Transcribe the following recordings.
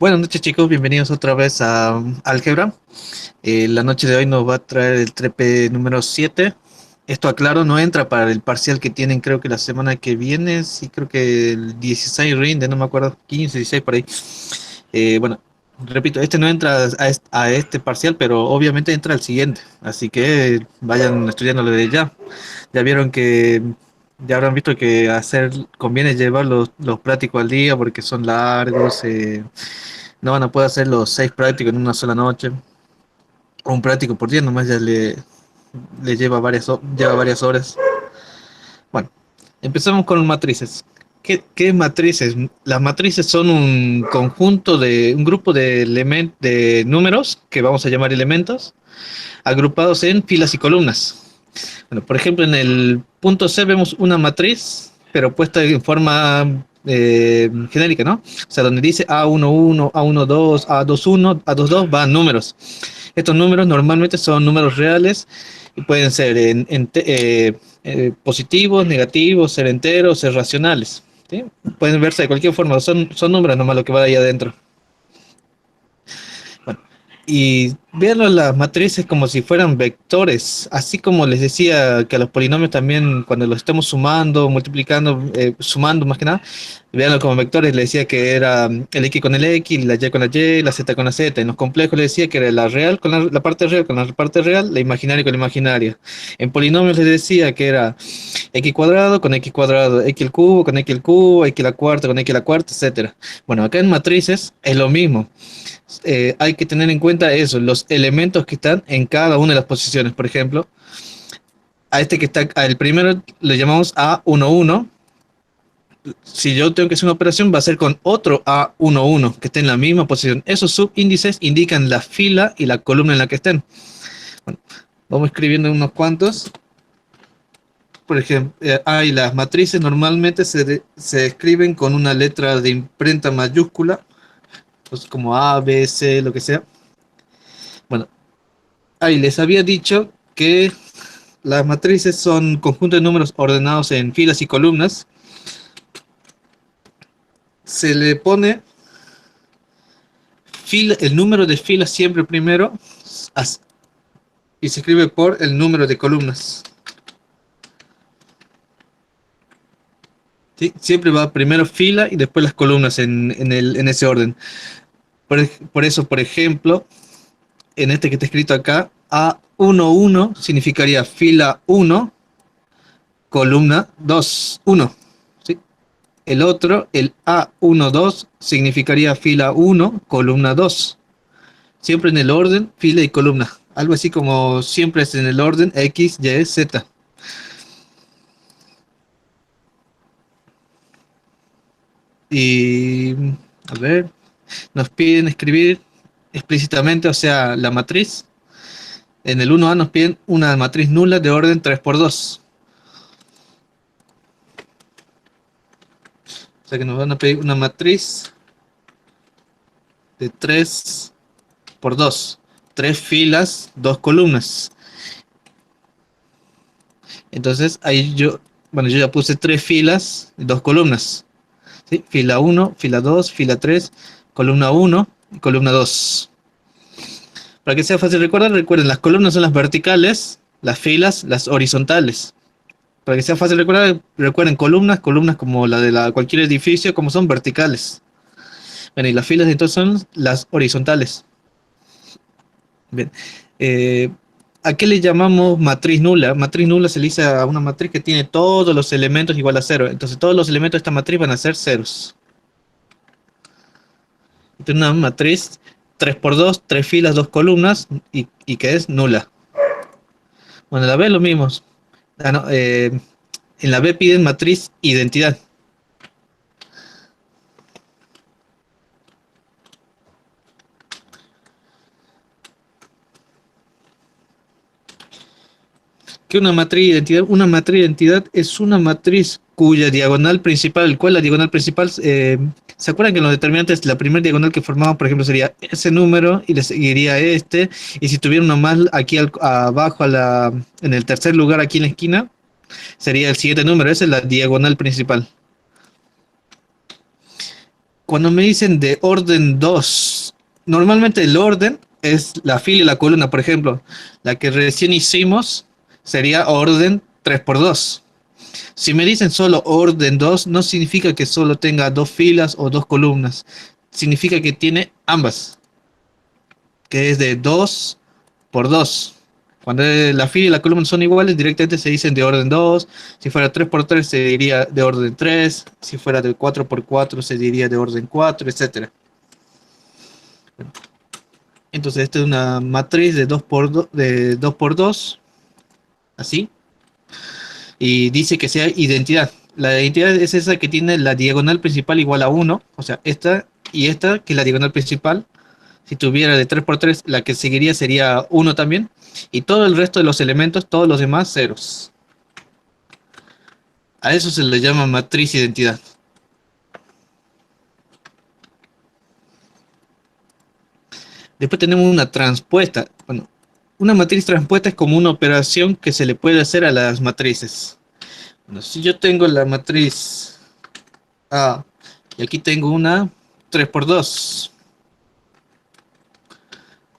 Buenas noches chicos, bienvenidos otra vez a Álgebra. La noche de hoy nos va a traer el trepe número 7. Esto aclaro, no entra para el parcial que tienen creo que la semana que viene, sí creo que el 16 rinde, no me acuerdo, 15, 16 por ahí. Bueno, repito, este no entra a este parcial, pero obviamente entra al siguiente, así que vayan estudiándolo de ya. Ya vieron que, ya habrán visto que conviene llevar los prácticos al día porque son largos. No van a poder hacer los 6 prácticos en una sola noche. O un práctico por día, nomás le lleva lleva varias horas. Bueno, empezamos con matrices. ¿Qué matrices? Las matrices son un grupo de números, que vamos a llamar elementos, agrupados en filas y columnas. Bueno, por ejemplo, en el punto C vemos una matriz, pero puesta en forma genérica, ¿no? O sea, donde dice A11, A12, A21, A22 van números. Estos números normalmente son números reales y pueden ser positivos, negativos, ser enteros, ser racionales. ¿Sí? Pueden verse de cualquier forma, son números nomás lo que va ahí adentro. Bueno, y verlo las matrices como si fueran vectores, así como les decía que a los polinomios también cuando los estemos sumando, multiplicando, sumando más que nada, veanlo como vectores, les decía que era el X con el X, la Y con la Y, la Z con la Z. En los complejos les decía que era la real con la parte real con la parte real, la imaginaria con la imaginaria. En polinomios les decía que era X cuadrado con X cuadrado, X al cubo con X al cubo, X a la cuarta con X a la cuarta, etcétera. Bueno, acá en matrices es lo mismo. Hay que tener en cuenta eso, los elementos que están en cada una de las posiciones. Por ejemplo, a este que está, al primero le llamamos A11. Si yo tengo que hacer una operación, va a ser con otro A11 que esté en la misma posición. Esos subíndices indican la fila y la columna en la que estén. Bueno, vamos escribiendo unos cuantos. Por ejemplo, y las matrices normalmente se escriben con una letra de imprenta mayúscula, pues como A, B, C, lo que sea. Bueno, ahí les había dicho que las matrices son conjuntos de números ordenados en filas y columnas. Se le pone el número de filas siempre primero y se escribe por el número de columnas. ¿Sí? Siempre va primero fila y después las columnas en ese orden. Por eso, por ejemplo, en este que está escrito acá, A11 significaría fila 1, columna 2, 1. ¿Sí? El otro, el A12, significaría fila 1, columna 2. Siempre en el orden, fila y columna. Algo así como siempre es en el orden X, Y, Z. Y, a ver, nos piden escribir explícitamente, o sea, la matriz. En el 1A nos piden una matriz nula de orden 3 por 2. O sea que nos van a pedir una matriz de 3 por 2. 3 filas, 2 columnas. Entonces ahí yo ya puse 3 filas, 2 columnas. ¿Sí? Fila 1, fila 2, fila 3, columna 1 y columna 2. Para que sea fácil de recordar, recuerden, las columnas son las verticales, las filas, las horizontales. Para que sea fácil de recordar, recuerden columnas como la de cualquier edificio, como son verticales. Bueno, y las filas entonces son las horizontales. Bien. Eh, ¿A qué le llamamos matriz nula? Matriz nula se le dice a una matriz que tiene todos los elementos igual a cero. Entonces todos los elementos de esta matriz van a ser ceros. Tiene una matriz 3 por 2, 3 filas, 2 columnas y que es nula. Bueno, en la B lo mismo. No, en la B piden matriz identidad. ¿Qué es una matriz identidad? Una matriz identidad es una matriz cuya diagonal principal, el cual la diagonal principal, ¿se acuerdan que en los determinantes la primera diagonal que formamos, por ejemplo, sería ese número y le seguiría este? Y si tuviera uno más aquí abajo, en el tercer lugar, aquí en la esquina, sería el siguiente número. Esa es la diagonal principal. Cuando me dicen de orden 2, normalmente el orden es la fila y la columna. Por ejemplo, la que recién hicimos sería orden 3 por 2. Si me dicen solo orden 2, no significa que solo tenga dos filas o dos columnas. Significa que tiene ambas, que es de 2 por 2. Cuando la fila y la columna son iguales, directamente se dicen de orden 2. Si fuera 3 por 3 se diría de orden 3. Si fuera de 4 por 4 se diría de orden 4, etcétera. Entonces esta es una matriz de 2 por 2, de 2 por 2, así. Y dice que sea identidad. La identidad es esa que tiene la diagonal principal igual a 1. O sea, esta y esta, que es la diagonal principal. Si tuviera de 3 por 3, la que seguiría sería 1 también. Y todo el resto de los elementos, todos los demás, ceros. A eso se le llama matriz identidad. Después tenemos una transpuesta. Bueno, una matriz transpuesta es como una operación que se le puede hacer a las matrices. Bueno, si yo tengo la matriz A y aquí tengo una 3 por 2.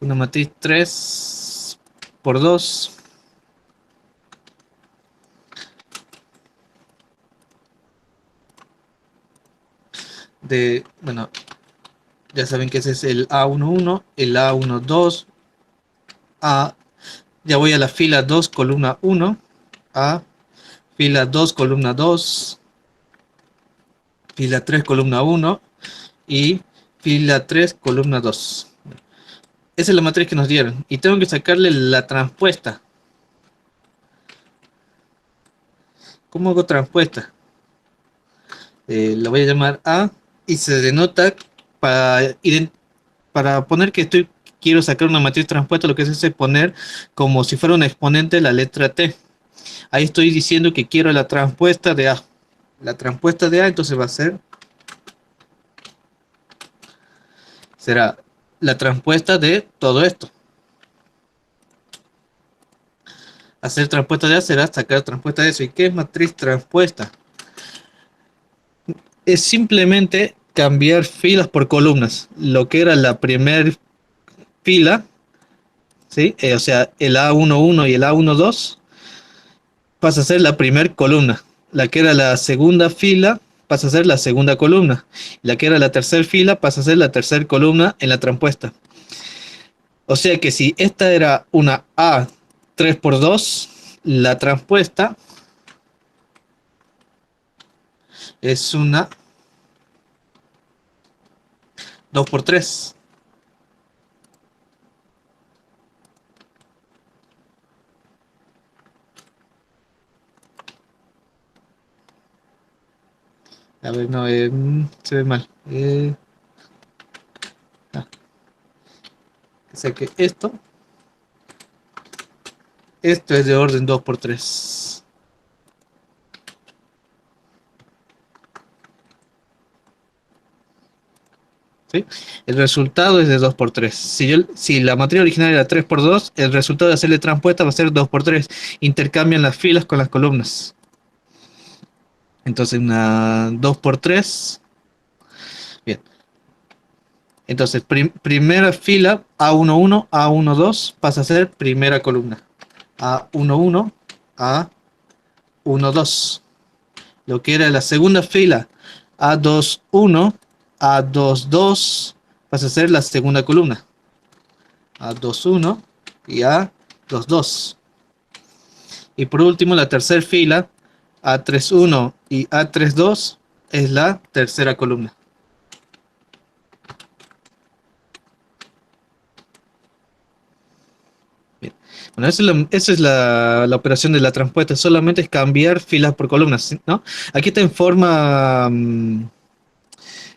Una matriz 3 por 2. Bueno, ya saben que ese es el A11, el A12, A, ya voy a la fila 2, columna 1, A, fila 2, columna 2, fila 3, columna 1 y fila 3, columna 2. Esa es la matriz que nos dieron y tengo que sacarle la transpuesta. ¿Cómo hago transpuesta? La voy a llamar A y se denota para poner que quiero sacar una matriz transpuesta. Lo que se hace es poner como si fuera un exponente la letra T. Ahí estoy diciendo que quiero la transpuesta de A. La transpuesta de A entonces va a ser, será la transpuesta de todo esto. Hacer transpuesta de A será sacar transpuesta de eso. ¿Y qué es matriz transpuesta? Es simplemente cambiar filas por columnas. Lo que era la primera fila, ¿sí? O sea, el A11 y el A12 pasa a ser la primera columna. La que era la segunda fila pasa a ser la segunda columna. La que era la tercera fila pasa a ser la tercera columna en la transpuesta. O sea que si esta era una A 3 por 2, la transpuesta es una 2 por 3. A ver, no, se ve mal. O sea que esto es de orden 2 por 3. ¿Sí? El resultado es de 2 por 3. Si la matriz original era 3 por 2, el resultado de hacerle transpuesta va a ser 2 por 3. Intercambian las filas con las columnas. Entonces una 2 por 3. Bien. Entonces primera fila A11, A12 pasa a ser primera columna. A11, A12. Lo que era la segunda fila A21, A22 pasa a ser la segunda columna. A21 y A22. Y por último, la tercera fila A31 y A32 es la tercera columna. Bien. Bueno, esa es la operación de la transpuesta. Solamente es cambiar filas por columnas, ¿no? Aquí está en forma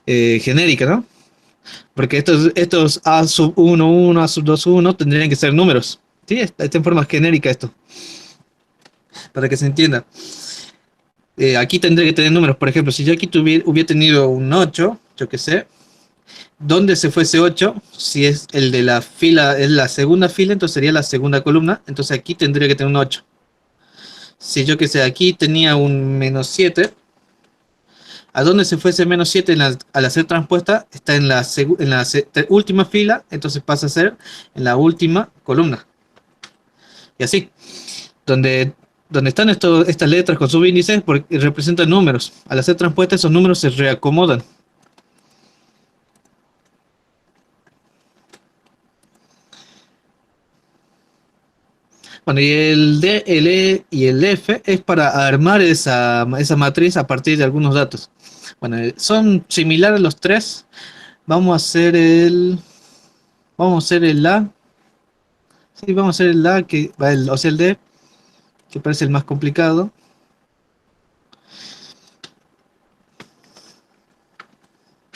genérica, ¿no? Porque estos A sub 1, 1, A sub 2, 1 tendrían que ser números. Sí, está en forma genérica esto. Para que se entienda. Aquí tendría que tener números. Por ejemplo, si yo aquí hubiera tenido un 8, yo qué sé, ¿dónde se fue ese 8? Si es el de la fila, es la segunda fila, entonces sería la segunda columna. Entonces aquí tendría que tener un 8. Si yo qué sé, aquí tenía un menos 7, ¿A dónde se fue ese menos 7 al hacer transpuesta? Está en la última fila, entonces pasa a ser en la última columna. Y así, donde, donde están estas letras con subíndices porque representan números. Al hacer transpuesta esos números se reacomodan. Bueno, y el D, el E y el F es para armar esa matriz a partir de algunos datos. Bueno, son similares los tres. Vamos a hacer el A. Sí, vamos a hacer el A, o sea, el D, que parece el más complicado.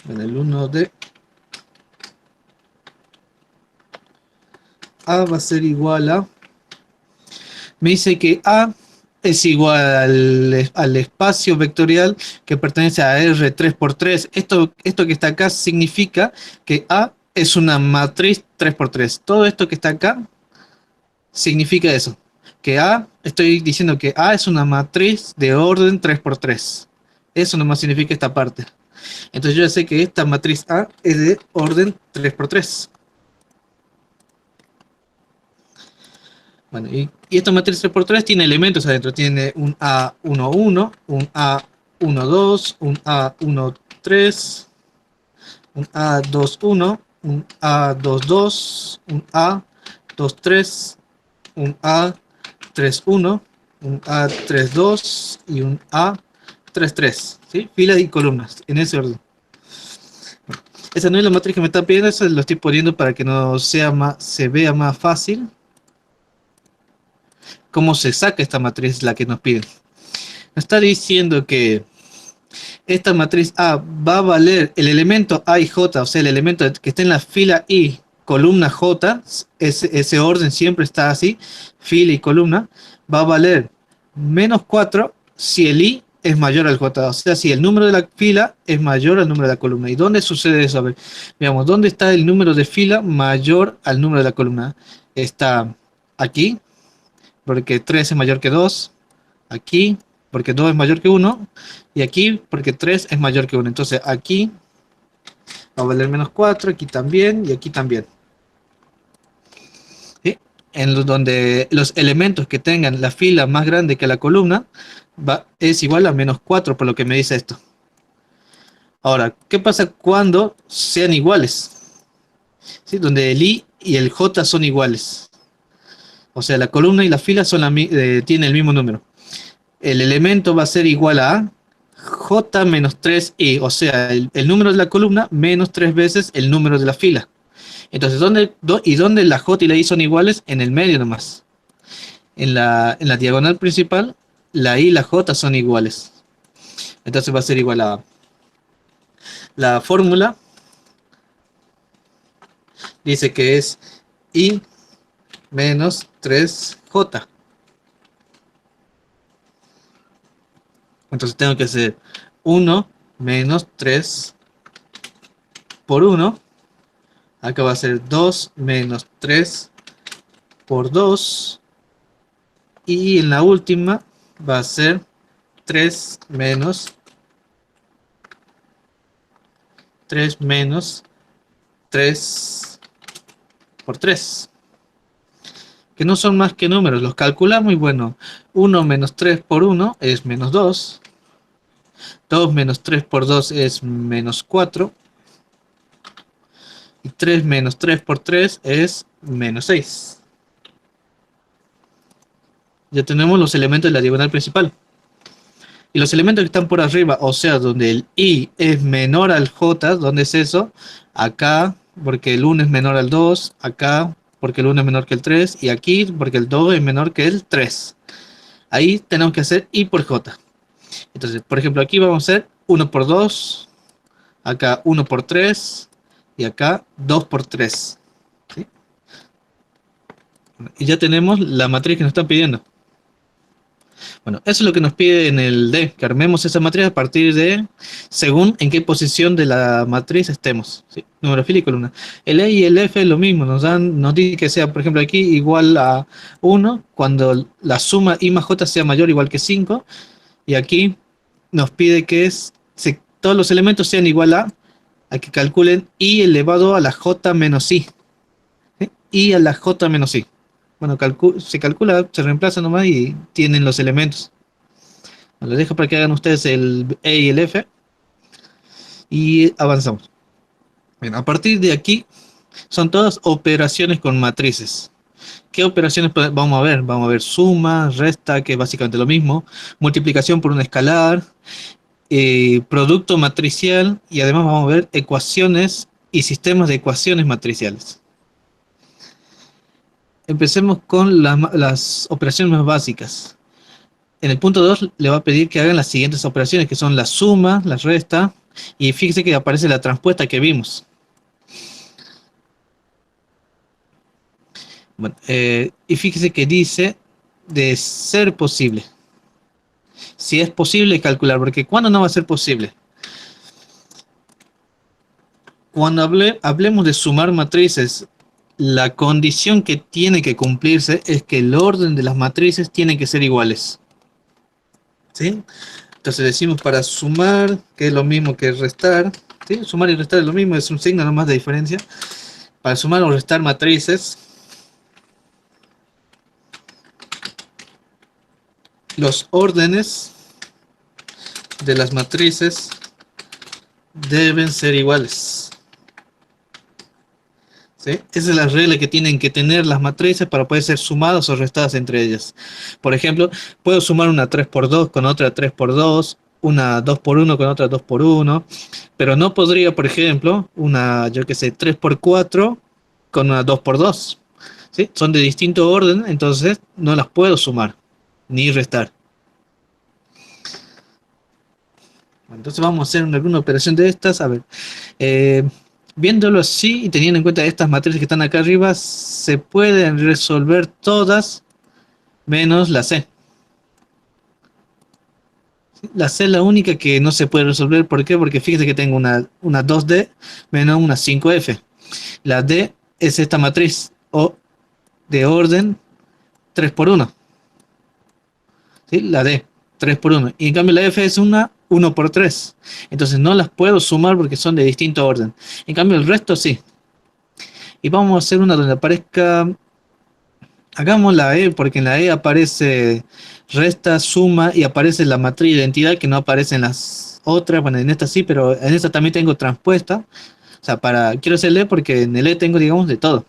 En el 1D. A va a ser igual a... Me dice que A es igual al espacio vectorial que pertenece a R3 por 3. Esto que está acá significa que A es una matriz 3 por 3. Todo esto que está acá significa eso. Que A, estoy diciendo que A es una matriz de orden 3 por 3. Eso nomás significa esta parte. Entonces yo ya sé que esta matriz A es de orden 3 por 3. Bueno, y esta matriz 3x3 tiene elementos adentro. Tiene un A11, un A12, un A13, un A21, un A22, un A23, un A31, un A32 y un A33. ¿Sí? Filas y columnas, en ese orden. Esa no es la matriz que me están pidiendo, eso lo estoy poniendo para que no sea se vea más fácil. ¿Cómo se saca esta matriz, la que nos piden? Nos está diciendo que esta matriz A va a valer el elemento A y J, o sea, el elemento que está en la fila I, columna J, ese orden siempre está así, fila y columna, va a valer menos 4 si el I es mayor al J, o sea, si el número de la fila es mayor al número de la columna. ¿Y dónde sucede eso? A ver, veamos, ¿dónde está el número de fila mayor al número de la columna? Está aquí, porque 3 es mayor que 2, aquí, porque 2 es mayor que 1, y aquí, porque 3 es mayor que 1. Entonces aquí va a valer menos 4, aquí también, y aquí también. ¿Sí? Donde los elementos que tengan la fila más grande que la columna, es igual a menos 4, por lo que me dice esto. Ahora, ¿qué pasa cuando sean iguales? ¿Sí? Donde el I y el J son iguales. O sea, la columna y la fila tienen el mismo número. El elemento va a ser igual a J menos 3I, o sea, el número de la columna menos 3 veces el número de la fila. Entonces, ¿dónde la J y la I son iguales? En el medio nomás. En la diagonal principal, la I y la J son iguales. Entonces va a ser igual a la fórmula. Dice que es I menos 3J. Entonces tengo que hacer 1 menos 3 por 1. Acá va a ser 2 menos 3 por 2. Y en la última va a ser 3 menos 3 por 3. Que no son más que números, los calculamos y bueno, 1 menos 3 por 1 es menos 2. 2 menos 3 por 2 es menos 4. Y 3 menos 3 por 3 es menos 6. Ya tenemos los elementos de la diagonal principal. Y los elementos que están por arriba, o sea, donde el I es menor al J, ¿dónde es eso? Acá, porque el 1 es menor al 2, acá, porque el 1 es menor que el 3, y aquí, porque el 2 es menor que el 3. Ahí tenemos que hacer I por J. Entonces, por ejemplo, aquí vamos a hacer 1 por 2, acá 1 por 3, y acá 2 por 3. ¿Sí? Y ya tenemos la matriz que nos están pidiendo. Bueno, eso es lo que nos pide en el D, que armemos esa matriz a partir de, según en qué posición de la matriz estemos, ¿sí? Número, fila y columna. El E y el F es lo mismo, nos dice que sea, por ejemplo, aquí igual a 1, cuando la suma I más J sea mayor o igual que 5, y aquí nos pide que todos los elementos sean igual a que calculen i elevado a la j menos i. ¿Sí? I a la j menos i. Bueno, se calcula, se reemplaza nomás y tienen los elementos. Lo dejo para que hagan ustedes el E y el F y avanzamos. Bien, a partir de aquí son todas operaciones con matrices. ¿Qué operaciones vamos a ver? Vamos a ver suma, resta, que es básicamente lo mismo, multiplicación por un escalar, producto matricial y además vamos a ver ecuaciones y sistemas de ecuaciones matriciales. Empecemos con las operaciones más básicas. En el punto 2 le va a pedir que hagan las siguientes operaciones, que son la suma, la resta, y fíjese que aparece la transpuesta que vimos. Bueno, y fíjese que dice de ser posible. Si es posible calcular, porque ¿cuándo no va a ser posible? Cuando hablemos de sumar matrices, la condición que tiene que cumplirse es que el orden de las matrices tiene que ser iguales. ¿Sí? Entonces decimos para sumar, que es lo mismo que restar. ¿Sí? Sumar y restar es lo mismo, es un signo nomás de diferencia. Para sumar o restar matrices, los órdenes de las matrices deben ser iguales. ¿Sí? Esa es la regla que tienen que tener las matrices para poder ser sumadas o restadas entre ellas. Por ejemplo, puedo sumar una 3 por 2 con otra 3 por 2, una 2 por 1 con otra 2 por 1, pero no podría, por ejemplo, una, yo que sé, 3 por 4 con una 2 por 2. ¿Sí? Son de distinto orden, entonces no las puedo sumar ni restar. Entonces vamos a hacer alguna operación de estas. A ver, viéndolo así y teniendo en cuenta estas matrices que están acá arriba, se pueden resolver todas menos la C. La C es la única que no se puede resolver. ¿Por qué? Porque fíjese que tengo una 2D menos una 5F. La D es esta matriz o de orden 3 por 1. ¿Sí? La D, 3 por 1. Y en cambio la F es una 1 por 3. Entonces no las puedo sumar porque son de distinto orden. En cambio el resto sí. Y vamos a hacer una donde aparezca... Hagamos la E porque en la E aparece resta, suma y aparece la matriz de identidad que no aparece en las otras. Bueno, en esta sí, pero en esta también tengo transpuesta. O sea, quiero hacer E porque en el E tengo, digamos, de todo.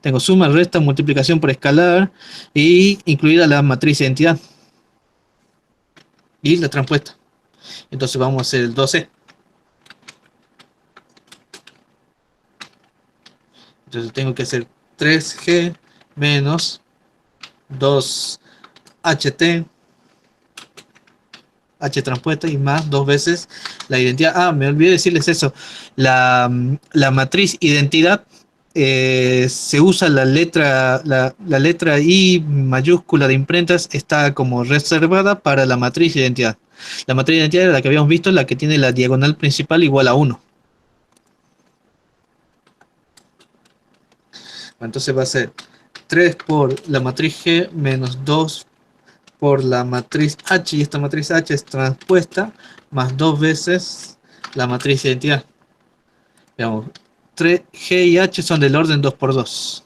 Tengo suma, resta, multiplicación por escalar y incluida la matriz de identidad. Y la transpuesta. Entonces vamos a hacer el 2E. Entonces tengo que hacer 3G menos 2HT, H transpuesta y más 2 veces la identidad. Ah, me olvidé decirles eso. La matriz identidad se usa la letra I mayúscula de imprentas, está como reservada para la matriz identidad. La matriz identidad es la que habíamos visto, la que tiene la diagonal principal igual a 1. Entonces va a ser 3 por la matriz G menos 2 por la matriz H, y esta matriz H es transpuesta, más 2 veces la matriz de identidad. Veamos, 3, G y H son del orden 2 por 2.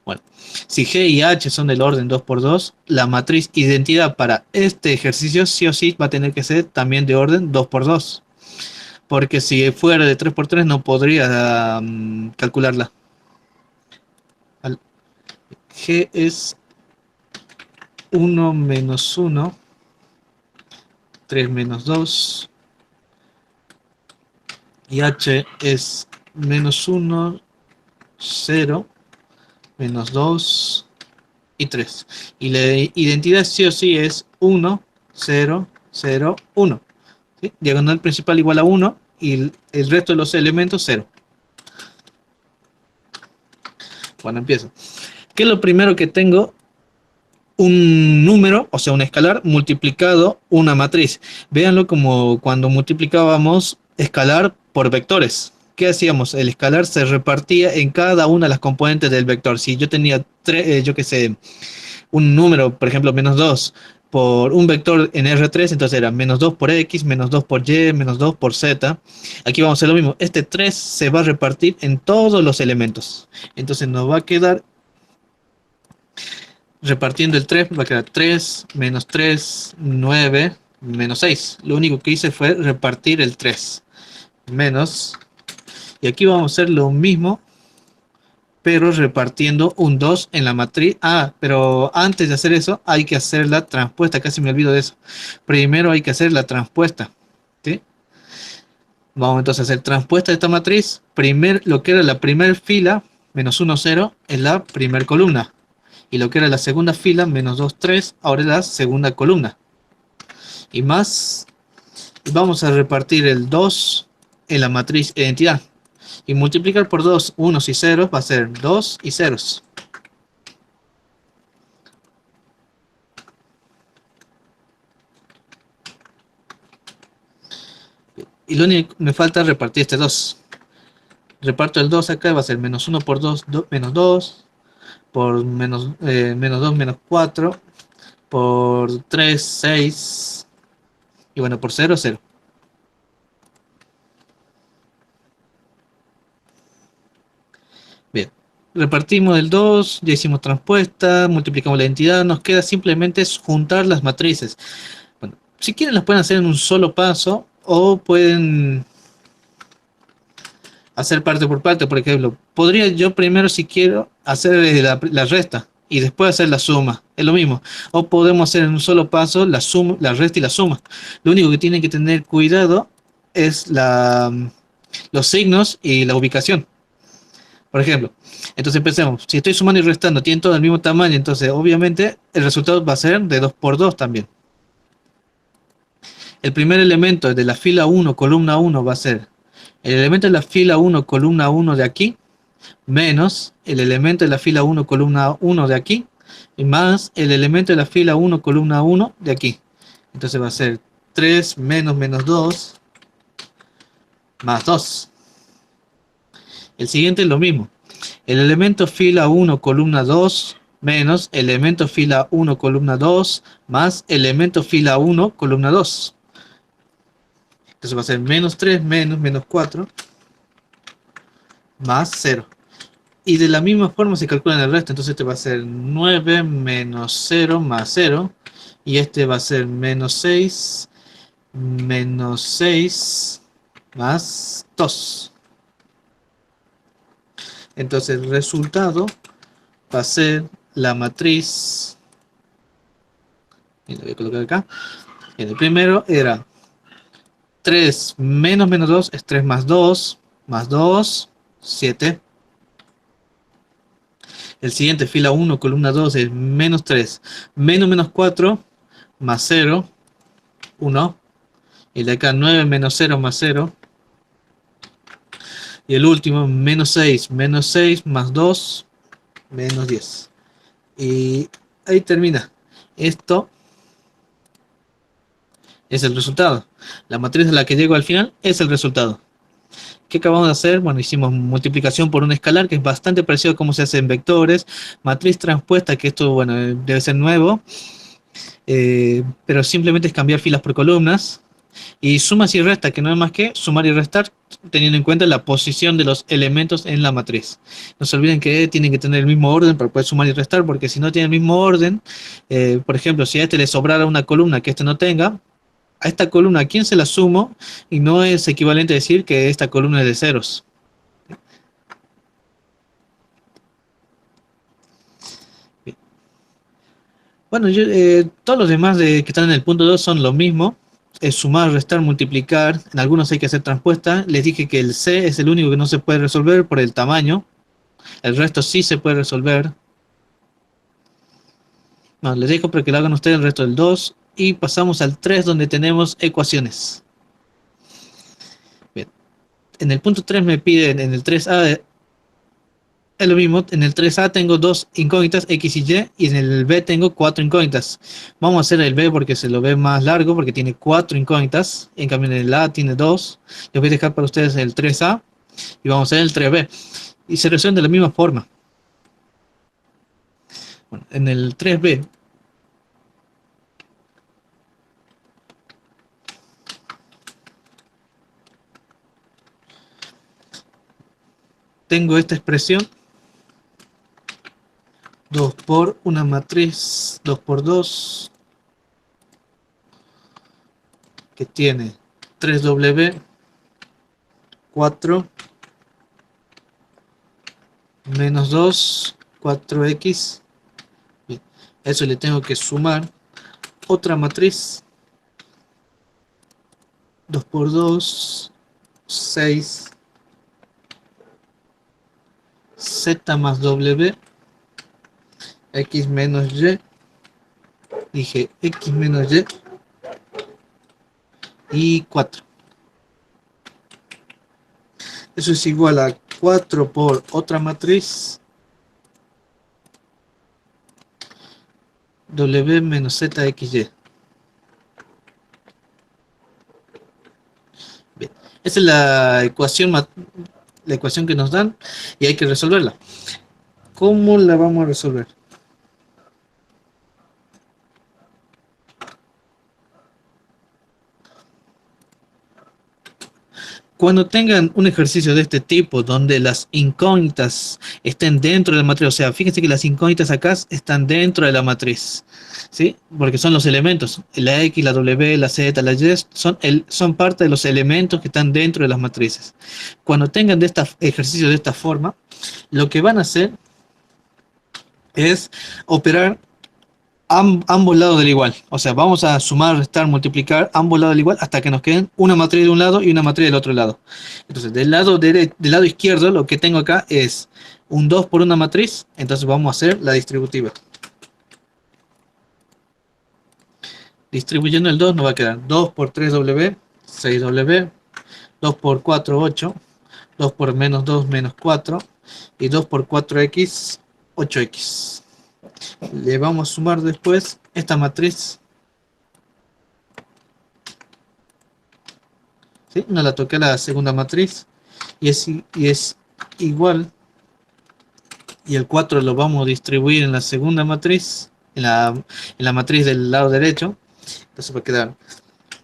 Bueno, si G y H son del orden 2 por 2, la matriz identidad para este ejercicio sí o sí va a tener que ser también de orden 2 por 2. Porque si fuera de 3 por 3 no podría calcularla. G es 1 menos 1, 3 menos 2, y H es menos 1, 0, menos 2 y 3. Y la identidad sí o sí es 1, 0, 0, 1. ¿Sí? Diagonal principal igual a 1 y el resto de los elementos 0. Bueno, empiezo. ¿Qué es lo primero que tengo? Un número, o sea, un escalar multiplicado una matriz. Véanlo como cuando multiplicábamos escalar por vectores. ¿Qué hacíamos? El escalar se repartía en cada una de las componentes del vector. Si yo tenía, yo qué sé, un número, por ejemplo, menos 2, por un vector en R3, entonces era menos 2 por X, menos 2 por Y, menos 2 por Z. Aquí vamos a hacer lo mismo. Este 3 se va a repartir en todos los elementos. Entonces nos va a quedar, repartiendo el 3, va a quedar 3, menos 3, 9, menos 6. Lo único que hice fue repartir el 3. Menos. Y aquí vamos a hacer lo mismo, pero repartiendo un 2 en la matriz. Ah, pero antes de hacer eso hay que hacer la transpuesta, casi me olvido de eso. Primero hay que hacer la transpuesta, ¿sí? Vamos entonces a hacer transpuesta de esta matriz. Lo que era la primera fila, menos 1, 0, es la primera columna. Y lo que era la segunda fila, menos 2, 3, ahora es la segunda columna. Y más, vamos a repartir el 2 en la matriz identidad. Y multiplicar por 2 unos y ceros va a ser 2 y ceros. Y lo único que me falta es repartir este 2. Reparto el 2 acá, va a ser menos 1 por 2, menos 2, por menos 2, menos 4, por 3, 6, y bueno, por 0, 0. Bien, repartimos el 2, ya hicimos transpuesta, multiplicamos la identidad, nos queda simplemente juntar las matrices. Bueno, si quieren las pueden hacer en un solo paso o pueden hacer parte por parte. Por ejemplo, podría yo primero, si quiero, hacer la resta y después hacer la suma, es lo mismo. O podemos hacer en un solo paso la suma, la resta y la suma. Lo único que tienen que tener cuidado es los signos y la ubicación. Por ejemplo, entonces empecemos. Si estoy sumando y restando, tienen todo el mismo tamaño, entonces obviamente el resultado va a ser de 2 por 2 también. El primer elemento de la fila 1, columna 1 va a ser el elemento de la fila 1, columna 1 de aquí, menos el elemento de la fila 1, columna 1 de aquí, y más el elemento de la fila 1, columna 1 de aquí. Entonces va a ser 3 menos menos 2 más 2. El siguiente es lo mismo. El elemento fila 1, columna 2, menos elemento fila 1, columna 2, más elemento fila 1, columna 2. Entonces va a ser menos 3 menos menos 4 más 0. Y de la misma forma se calcula el resto. Entonces este va a ser 9 menos 0 más 0. Y este va a ser menos 6 menos 6 más 2. Entonces el resultado va a ser la matriz. Y lo voy a colocar acá. El primero era 3 menos menos 2 es 3 más 2 más 2, 7. El siguiente, fila 1, columna 2, es menos 3 menos menos 4 más 0, 1. Y de acá 9 menos 0 más 0. Y el último, menos 6 más 2, menos 10. Y ahí termina. Esto es el resultado. La matriz a la que llego al final es el resultado. ¿Qué acabamos de hacer? Bueno, hicimos multiplicación por un escalar, que es bastante parecido a cómo se hace en vectores. Matriz transpuesta, que esto, bueno, debe ser nuevo. Pero simplemente es cambiar filas por columnas. Y sumas y restas, que no es más que sumar y restar, teniendo en cuenta la posición de los elementos en la matriz. No se olviden que tienen que tener el mismo orden para poder sumar y restar, porque si no tienen el mismo orden, por ejemplo, si a este le sobrara una columna que este no tenga, a esta columna, ¿a quién se la sumo? Y no es equivalente a decir que esta columna es de ceros. Bueno, todos los demás que están en el punto 2 son lo mismo. Es sumar, restar, multiplicar. En algunos hay que hacer transpuesta. Les dije que el C es el único que no se puede resolver por el tamaño. El resto sí se puede resolver. No, les dejo para que lo hagan ustedes el resto del 2. Y pasamos al 3 donde tenemos ecuaciones. Bien. En el punto 3 me piden, en el 3A es lo mismo. En el 3A tengo dos incógnitas, X y Y. Y en el B tengo 4 incógnitas. Vamos a hacer el B porque se lo ve más largo, porque tiene 4 incógnitas. En cambio en el A tiene 2. Les voy a dejar para ustedes el 3A. Y vamos a hacer el 3B. Y se resuelven de la misma forma. Bueno, en el 3B tengo esta expresión 2 por una matriz 2 por 2 que tiene 3W 4 menos 2 4x. Bien, eso le tengo que sumar otra matriz 2 por 2 6 z más w x menos y, dije x menos y 4. Eso es igual a 4 por otra matriz w menos zxy. Bien, esa es la ecuación que nos dan y hay que resolverla. ¿Cómo la vamos a resolver? Cuando tengan un ejercicio de este tipo, donde las incógnitas estén dentro de la matriz, o sea, fíjense que las incógnitas acá están dentro de la matriz, ¿sí? Porque son los elementos, la X, la W, la Z, la Y, son parte de los elementos que están dentro de las matrices. Cuando tengan ejercicios de esta forma, lo que van a hacer es operar ambos lados del igual. O sea, vamos a sumar, restar, multiplicar ambos lados del igual hasta que nos queden una matriz de un lado y una matriz del otro lado. Entonces, del lado izquierdo, lo que tengo acá es un 2 por una matriz. Entonces vamos a hacer la distributiva. Distribuyendo el 2 nos va a quedar 2 por 3W, 6W, 2 por 4, 8, 2 por menos 2, menos 4, y 2 por 4x, 8x. Le vamos a sumar después esta matriz, ¿sí? No la toqué a la segunda matriz y es igual, y el 4 lo vamos a distribuir en la segunda matriz, en la matriz del lado derecho. Entonces va a quedar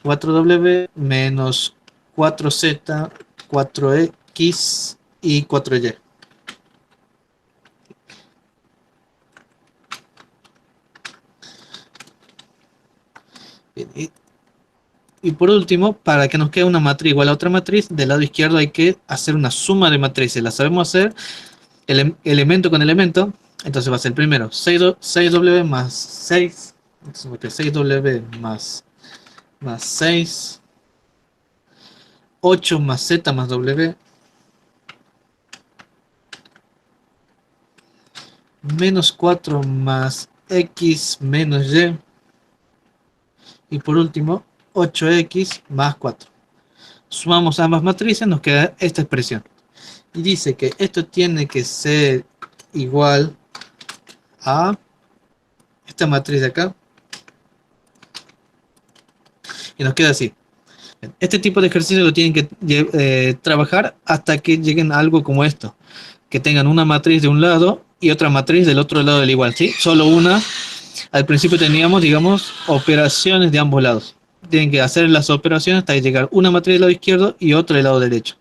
4W menos 4Z, 4X y 4Y. Bien, y por último, para que nos quede una matriz igual a otra matriz, del lado izquierdo hay que hacer una suma de matrices. La sabemos hacer elemento con elemento. Entonces va a ser primero 6W más 6. Entonces va a quedar 6W más 6. 8 más Z más W. Menos 4 más X menos Y. Y por último, 8X más 4. Sumamos ambas matrices, nos queda esta expresión. Y dice que esto tiene que ser igual a esta matriz de acá. Y nos queda así. Este tipo de ejercicio lo tienen que trabajar hasta que lleguen a algo como esto. Que tengan una matriz de un lado y otra matriz del otro lado del igual, ¿sí? Solo una. Al principio teníamos, digamos, operaciones de ambos lados. Tienen que hacer las operaciones hasta llegar una matriz del lado izquierdo y otra del lado derecho.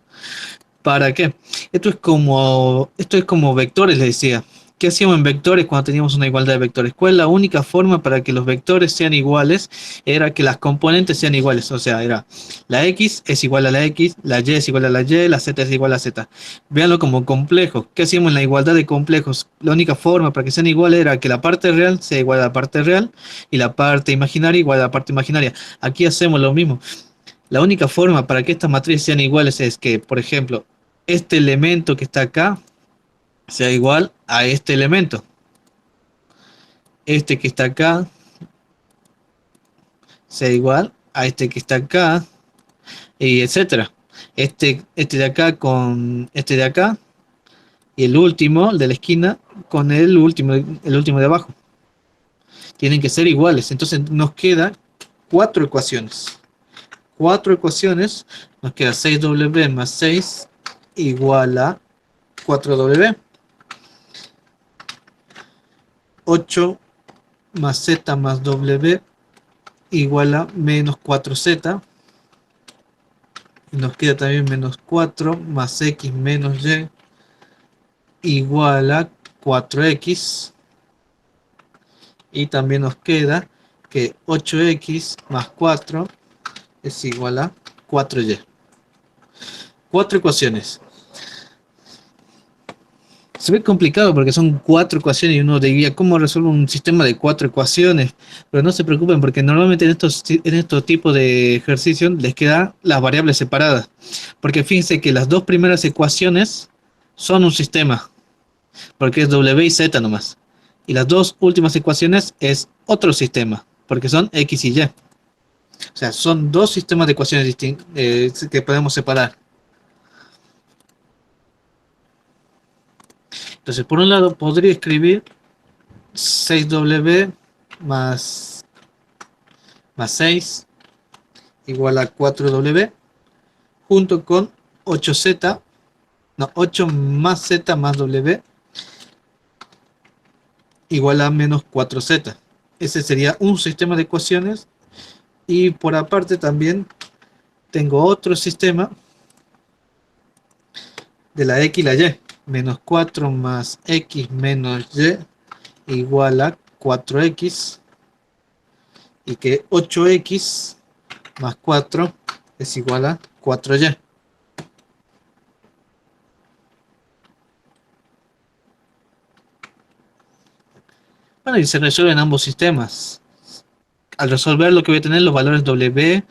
¿Para qué? Esto es como vectores, les decía. ¿Qué hacíamos en vectores cuando teníamos una igualdad de vectores? ¿Cuál es la única forma para que los vectores sean iguales? Era que las componentes sean iguales. O sea, era la X es igual a la X, la Y es igual a la Y, la Z es igual a Z. Véanlo como complejo. ¿Qué hacíamos en la igualdad de complejos? La única forma para que sean iguales era que la parte real sea igual a la parte real y la parte imaginaria igual a la parte imaginaria. Aquí hacemos lo mismo. La única forma para que estas matrices sean iguales es que, por ejemplo, este elemento que está acá sea igual a este elemento. Este que está acá sea igual a este que está acá, y etcétera. Este de acá con este de acá, y el último, el de la esquina, con el último de abajo. Tienen que ser iguales. Entonces nos quedan 4 ecuaciones. 4 ecuaciones, nos queda 6W más 6 igual a 4W. 8 más Z más W igual a menos 4Z. Y nos queda también menos 4 más X menos Y igual a 4x, y también nos queda que 8x más 4 es igual a 4y. Cuatro ecuaciones. Se ve complicado porque son cuatro ecuaciones y uno diría, ¿cómo resuelvo un sistema de cuatro ecuaciones? Pero no se preocupen porque normalmente en estos tipos de ejercicios les quedan las variables separadas. Porque fíjense que las dos primeras ecuaciones son un sistema, porque es W y Z nomás. Y las dos últimas ecuaciones es otro sistema, porque son X y Y. O sea, son dos sistemas de ecuaciones distintos que podemos separar. Entonces, por un lado, podría escribir 6W más, más 6 igual a 4W junto con 8Z, no, 8 más Z más W igual a menos 4Z. Ese sería un sistema de ecuaciones. Y por aparte también tengo otro sistema de la X y la Y. Menos 4 más X menos Y igual a 4X. Y que 8X más 4 es igual a 4Y. Bueno, y se resuelven ambos sistemas. Al resolver lo que voy a tener los valores W,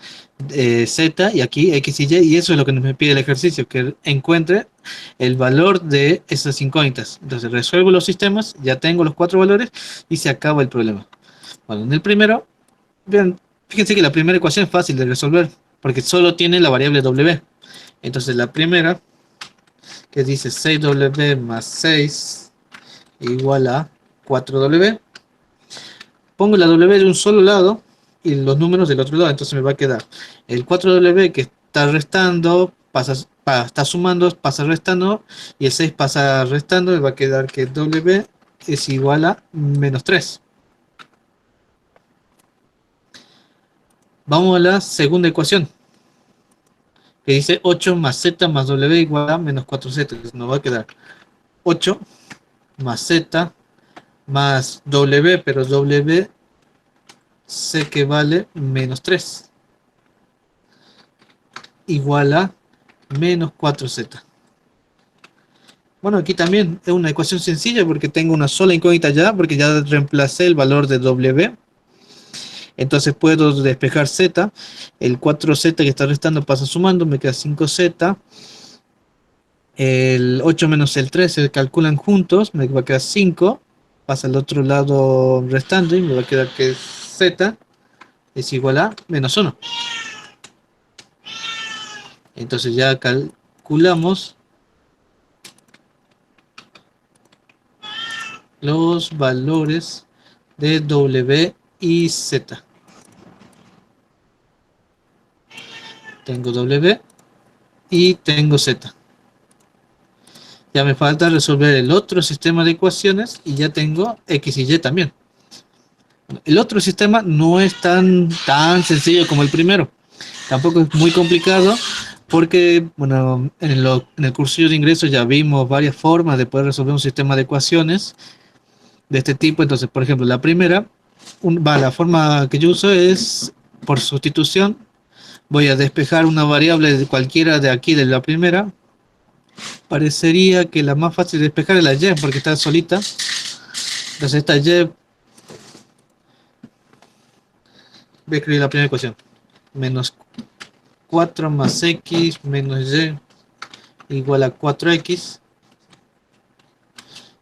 Z y aquí X y Y, y eso es lo que me pide el ejercicio, que encuentre el valor de esas incógnitas. Entonces resuelvo los sistemas, ya tengo los cuatro valores y se acaba el problema. Bueno, en el primero, vean, fíjense que la primera ecuación es fácil de resolver, porque solo tiene la variable W. Entonces la primera, que dice 6W más 6 igual a 4W, pongo la W de un solo lado y los números del otro lado, entonces me va a quedar el 4W que está restando, está sumando, pasa restando, y el 6 pasa restando, me va a quedar que W es igual a menos 3. Vamos a la segunda ecuación, que dice 8 más Z más W igual a menos 4Z. Entonces nos va a quedar 8 más Z más W, pero W sé que vale menos 3, igual a menos 4Z. Bueno, aquí también es una ecuación sencilla porque tengo una sola incógnita ya, porque ya reemplacé el valor de W. Entonces puedo despejar Z. El 4Z que está restando pasa sumando, me queda 5Z. El 8 menos el 3 se calculan juntos, me va a quedar 5. Pasa al otro lado restando y me va a quedar que Z es igual a menos 1. Entonces ya calculamos los valores de W y Z. Tengo W y tengo Z. Ya me falta resolver el otro sistema de ecuaciones y ya tengo X y Y también. El otro sistema no es tan sencillo como el primero. Tampoco es muy complicado porque, bueno, en el cursillo de ingreso ya vimos varias formas de poder resolver un sistema de ecuaciones de este tipo. Entonces, por ejemplo, la primera, la forma que yo uso es por sustitución. Voy a despejar una variable de cualquiera de aquí de la primera. Parecería que la más fácil de despejar es la y porque está solita. Entonces esta y, voy a escribir la primera ecuación. Menos 4 más x menos y igual a 4x.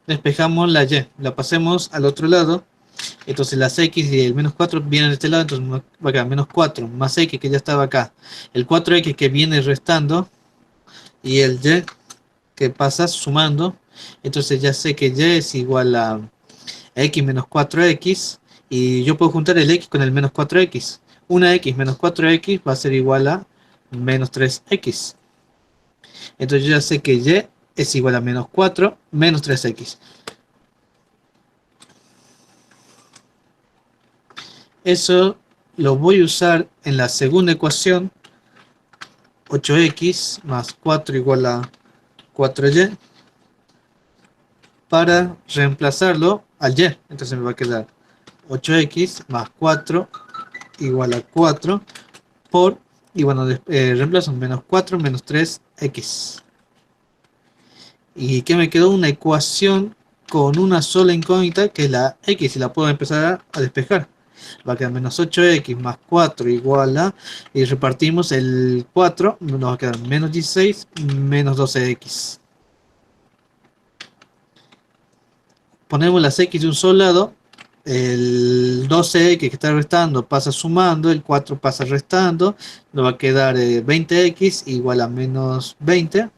Despejamos la y, la pasemos al otro lado. Entonces las x y el menos 4 vienen de este lado, entonces va a quedar menos 4 más x que ya estaba acá. El 4x que viene restando y el y que pasa sumando. Entonces ya sé que y es igual a x menos 4x y yo puedo juntar el x con el menos 4x. Una x menos 4x va a ser igual a menos 3x. Entonces yo ya sé que y es igual a menos 4 menos 3x. Eso lo voy a usar en la segunda ecuación. 8x más 4 igual a 4y para reemplazarlo al y. Entonces me va a quedar 8x más 4 igual a 4 por, y bueno, reemplazo menos 4 menos 3x. ¿Y que me quedó? Una ecuación con una sola incógnita, que es la x, y la puedo empezar a despejar. Va a quedar menos 8x más 4 igual a, y repartimos el 4, nos va a quedar menos 16 menos 12x. Ponemos las x de un solo lado, el 12x que está restando pasa sumando, el 4 pasa restando, nos va a quedar 20x igual a menos 20.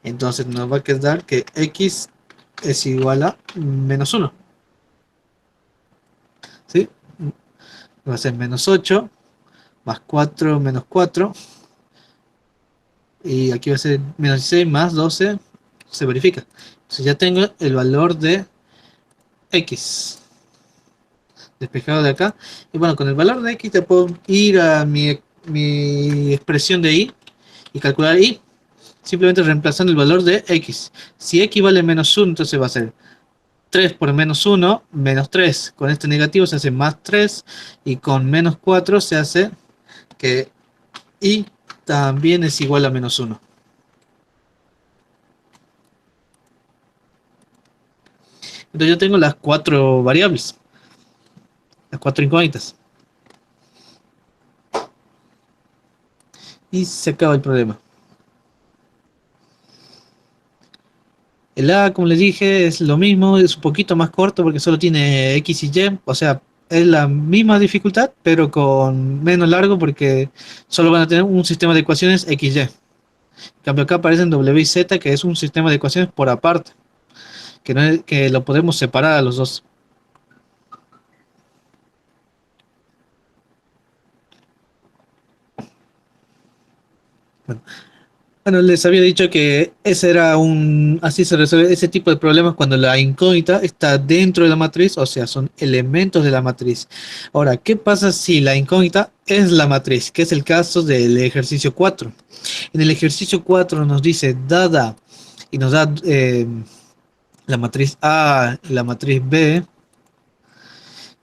Entonces nos va a quedar que x es igual a menos 1. ¿Sí? Va a ser menos 8 más 4 menos 4. Y aquí va a ser menos 16 más 12. Se verifica. Entonces ya tengo el valor de x despejado de acá. Y bueno, con el valor de x te puedo ir a mi expresión de y calcular y. Simplemente reemplazando el valor de x. Si x vale menos 1, entonces va a ser 3 por menos 1, menos 3. Con este negativo se hace más 3. Y con menos 4 se hace que y también es igual a menos 1. Entonces yo tengo las 4 variables, las 4 incógnitas. Y se acaba el problema. El A, como les dije, es lo mismo, es un poquito más corto porque solo tiene X y Y, o sea, es la misma dificultad, pero con menos largo porque solo van a tener un sistema de ecuaciones X, Y. En cambio acá aparecen W y Z, que es un sistema de ecuaciones por aparte, que, no es, que lo podemos separar a los dos. Bueno, Bueno, les había dicho que ese era así se resuelve ese tipo de problemas cuando la incógnita está dentro de la matriz, o sea, son elementos de la matriz. Ahora, ¿qué pasa si la incógnita es la matriz? Que es el caso del ejercicio 4. En el ejercicio 4 nos dice, dada, y nos da la matriz A y la matriz B,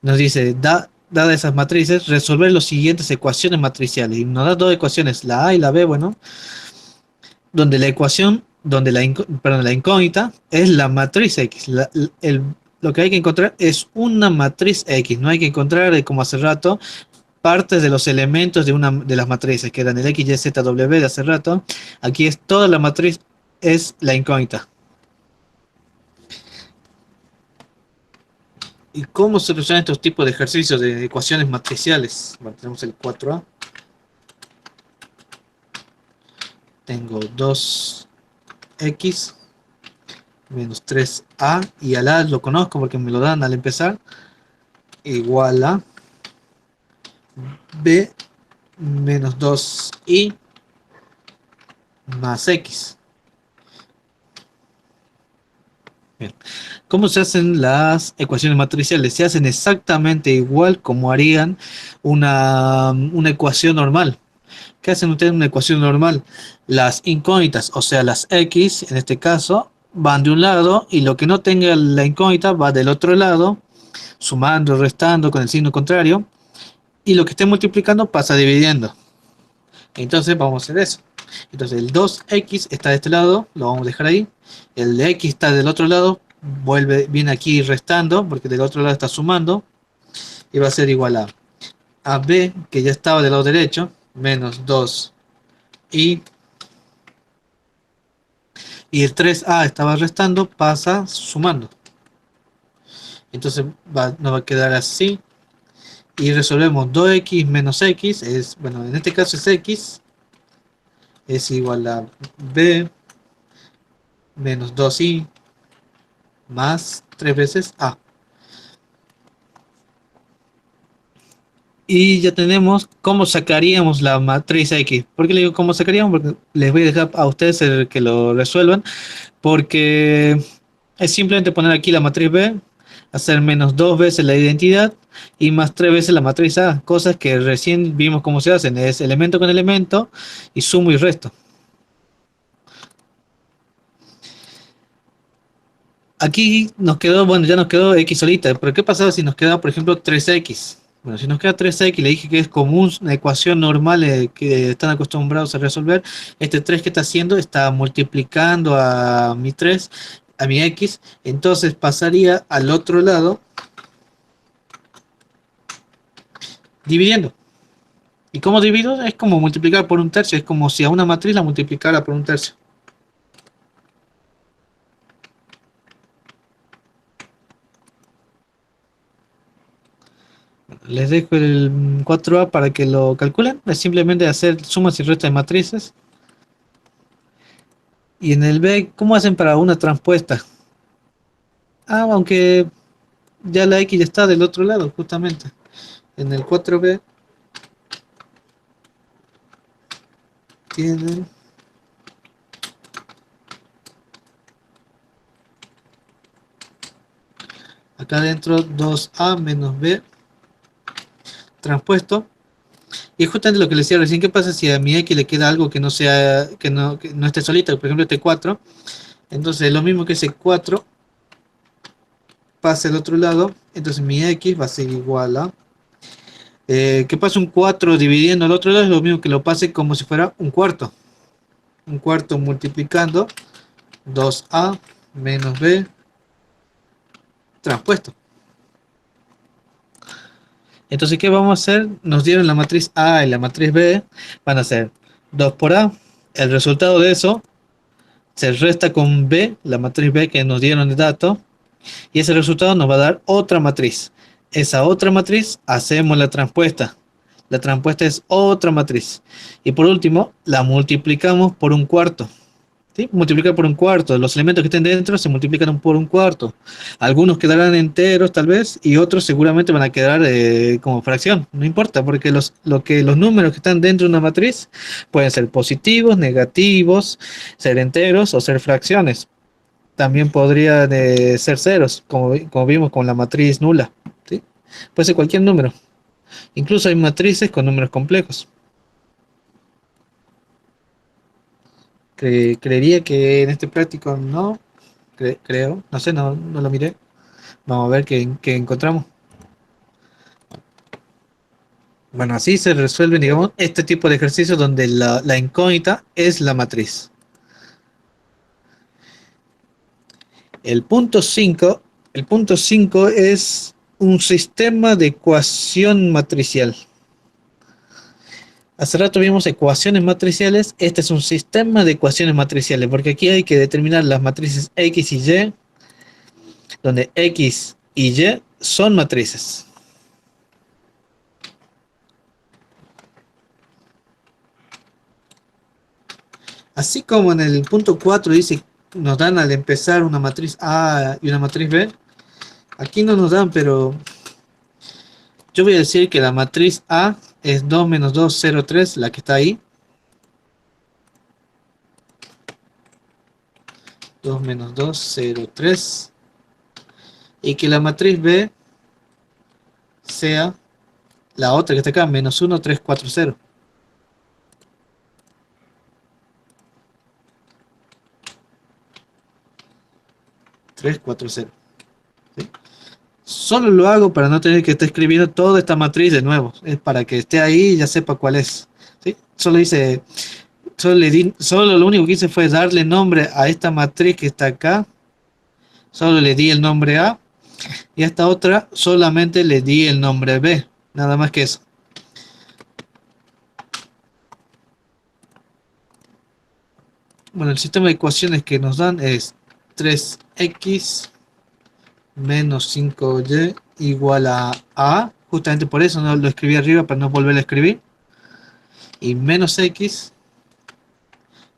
nos dice, dada esas matrices, resolver las siguientes ecuaciones matriciales. Y nos da dos ecuaciones, la A y la B, bueno, donde la ecuación, donde la incógnita es la matriz X. Lo que hay que encontrar es una matriz X, no hay que encontrar, como hace rato, partes de los elementos de una de las matrices, que eran el X, Y, Z, W de hace rato. Aquí es toda la matriz, es la incógnita. ¿Y cómo solucionar estos tipos de ejercicios de ecuaciones matriciales? Bueno, tenemos el 4A. Tengo 2x menos 3a, y al a lo conozco porque me lo dan al empezar, igual a b menos 2i más x. Bien. ¿Cómo se hacen las ecuaciones matriciales? Se hacen exactamente igual como harían una ecuación normal. ¿Qué hacen ustedes en una ecuación normal? Las incógnitas, o sea, las x, en este caso, van de un lado, y lo que no tenga la incógnita va del otro lado, sumando, restando con el signo contrario, y lo que esté multiplicando pasa dividiendo. Entonces vamos a hacer eso. Entonces el 2x está de este lado, lo vamos a dejar ahí. El de x está del otro lado, viene aquí restando, porque del otro lado está sumando, y va a ser igual a b, que ya estaba del lado derecho, menos 2 y el 3a estaba restando, pasa sumando. Entonces nos va a quedar así. Y resolvemos 2x menos x, bueno, en este caso es x, es igual a b menos 2i más 3 veces a. Y ya tenemos cómo sacaríamos la matriz X. ¿Por qué le digo cómo sacaríamos? Porque les voy a dejar a ustedes que lo resuelvan. Porque es simplemente poner aquí la matriz B, hacer menos 2 veces la identidad y más 3 veces la matriz A. Cosas que recién vimos cómo se hacen. Es elemento con elemento y sumo y resto. aquí nos quedó, bueno, ya nos quedó X solita, pero ¿qué pasaba si nos quedaba, por ejemplo, 3X? Bueno, si nos queda 3X, le dije que es común, una ecuación normal que están acostumbrados a resolver. Este 3 que está haciendo está multiplicando a mi 3, a mi X, entonces pasaría al otro lado dividiendo. ¿Y cómo divido? Es como multiplicar por un tercio, es como si a una matriz la multiplicara por un tercio. Les dejo el 4A para que lo calculen. Es simplemente hacer sumas y restas de matrices. Y en el B, ¿cómo hacen para una transpuesta? Ah, aunque ya la X ya está del otro lado, justamente. En el 4B tienen acá adentro 2A menos B transpuesto. Y justamente lo que les decía recién, ¿qué pasa si a mi X le queda algo que no sea, que no esté solita? Por ejemplo, este 4. Entonces, lo mismo que ese 4 pasa al otro lado. Entonces, mi X va a ser igual a que pase un 4 dividiendo al otro lado es lo mismo que lo pase como si fuera un cuarto. Un cuarto multiplicando 2A menos B transpuesto. Entonces, ¿qué vamos a hacer? Nos dieron la matriz A y la matriz B. Van a ser 2 por A. El resultado de eso se resta con B, la matriz B que nos dieron de dato. Y ese resultado nos va a dar otra matriz. Esa otra matriz hacemos la transpuesta. La transpuesta es otra matriz. Y por último, la multiplicamos por un cuarto. ¿Sí? Multiplicar por un cuarto. Los elementos que estén dentro se multiplican por un cuarto. Algunos quedarán enteros tal vez y otros seguramente van a quedar como fracción. No importa, porque los números que están dentro de una matriz pueden ser positivos, negativos, ser enteros o ser fracciones. También podrían ser ceros, como vimos con la matriz nula. ¿Sí? Puede ser cualquier número. Incluso hay matrices con números complejos. Creería que en este práctico no, creo, no sé, no lo miré. Vamos a ver qué encontramos. Bueno, así se resuelven, digamos, este tipo de ejercicios donde la incógnita es la matriz. El punto 5 es un sistema de ecuación matricial. Hace rato vimos ecuaciones matriciales, este es un sistema de ecuaciones matriciales, porque aquí hay que determinar las matrices X y Y, donde X y Y son matrices. Así como en el punto 4 dice, nos dan al empezar una matriz A y una matriz B, aquí no nos dan, pero yo voy a decir que la matriz A es 2 menos 2, 0, 3, la que está ahí. 2 menos 2, 0, 3. Y que la matriz B sea la otra que está acá, menos 1, 3, 4, 0. 3, 4, 0. ¿Sí? Solo lo hago para no tener que estar escribiendo toda esta matriz de nuevo. Es para que esté ahí y ya sepa cuál es. ¿Sí? Solo lo único que hice fue darle nombre a esta matriz que está acá. Solo le di el nombre A. Y a esta otra solamente le di el nombre B. Nada más que eso. Bueno, el sistema de ecuaciones que nos dan es 3x menos 5y igual a A. Justamente por eso no lo escribí arriba para no volver a escribir. Y menos x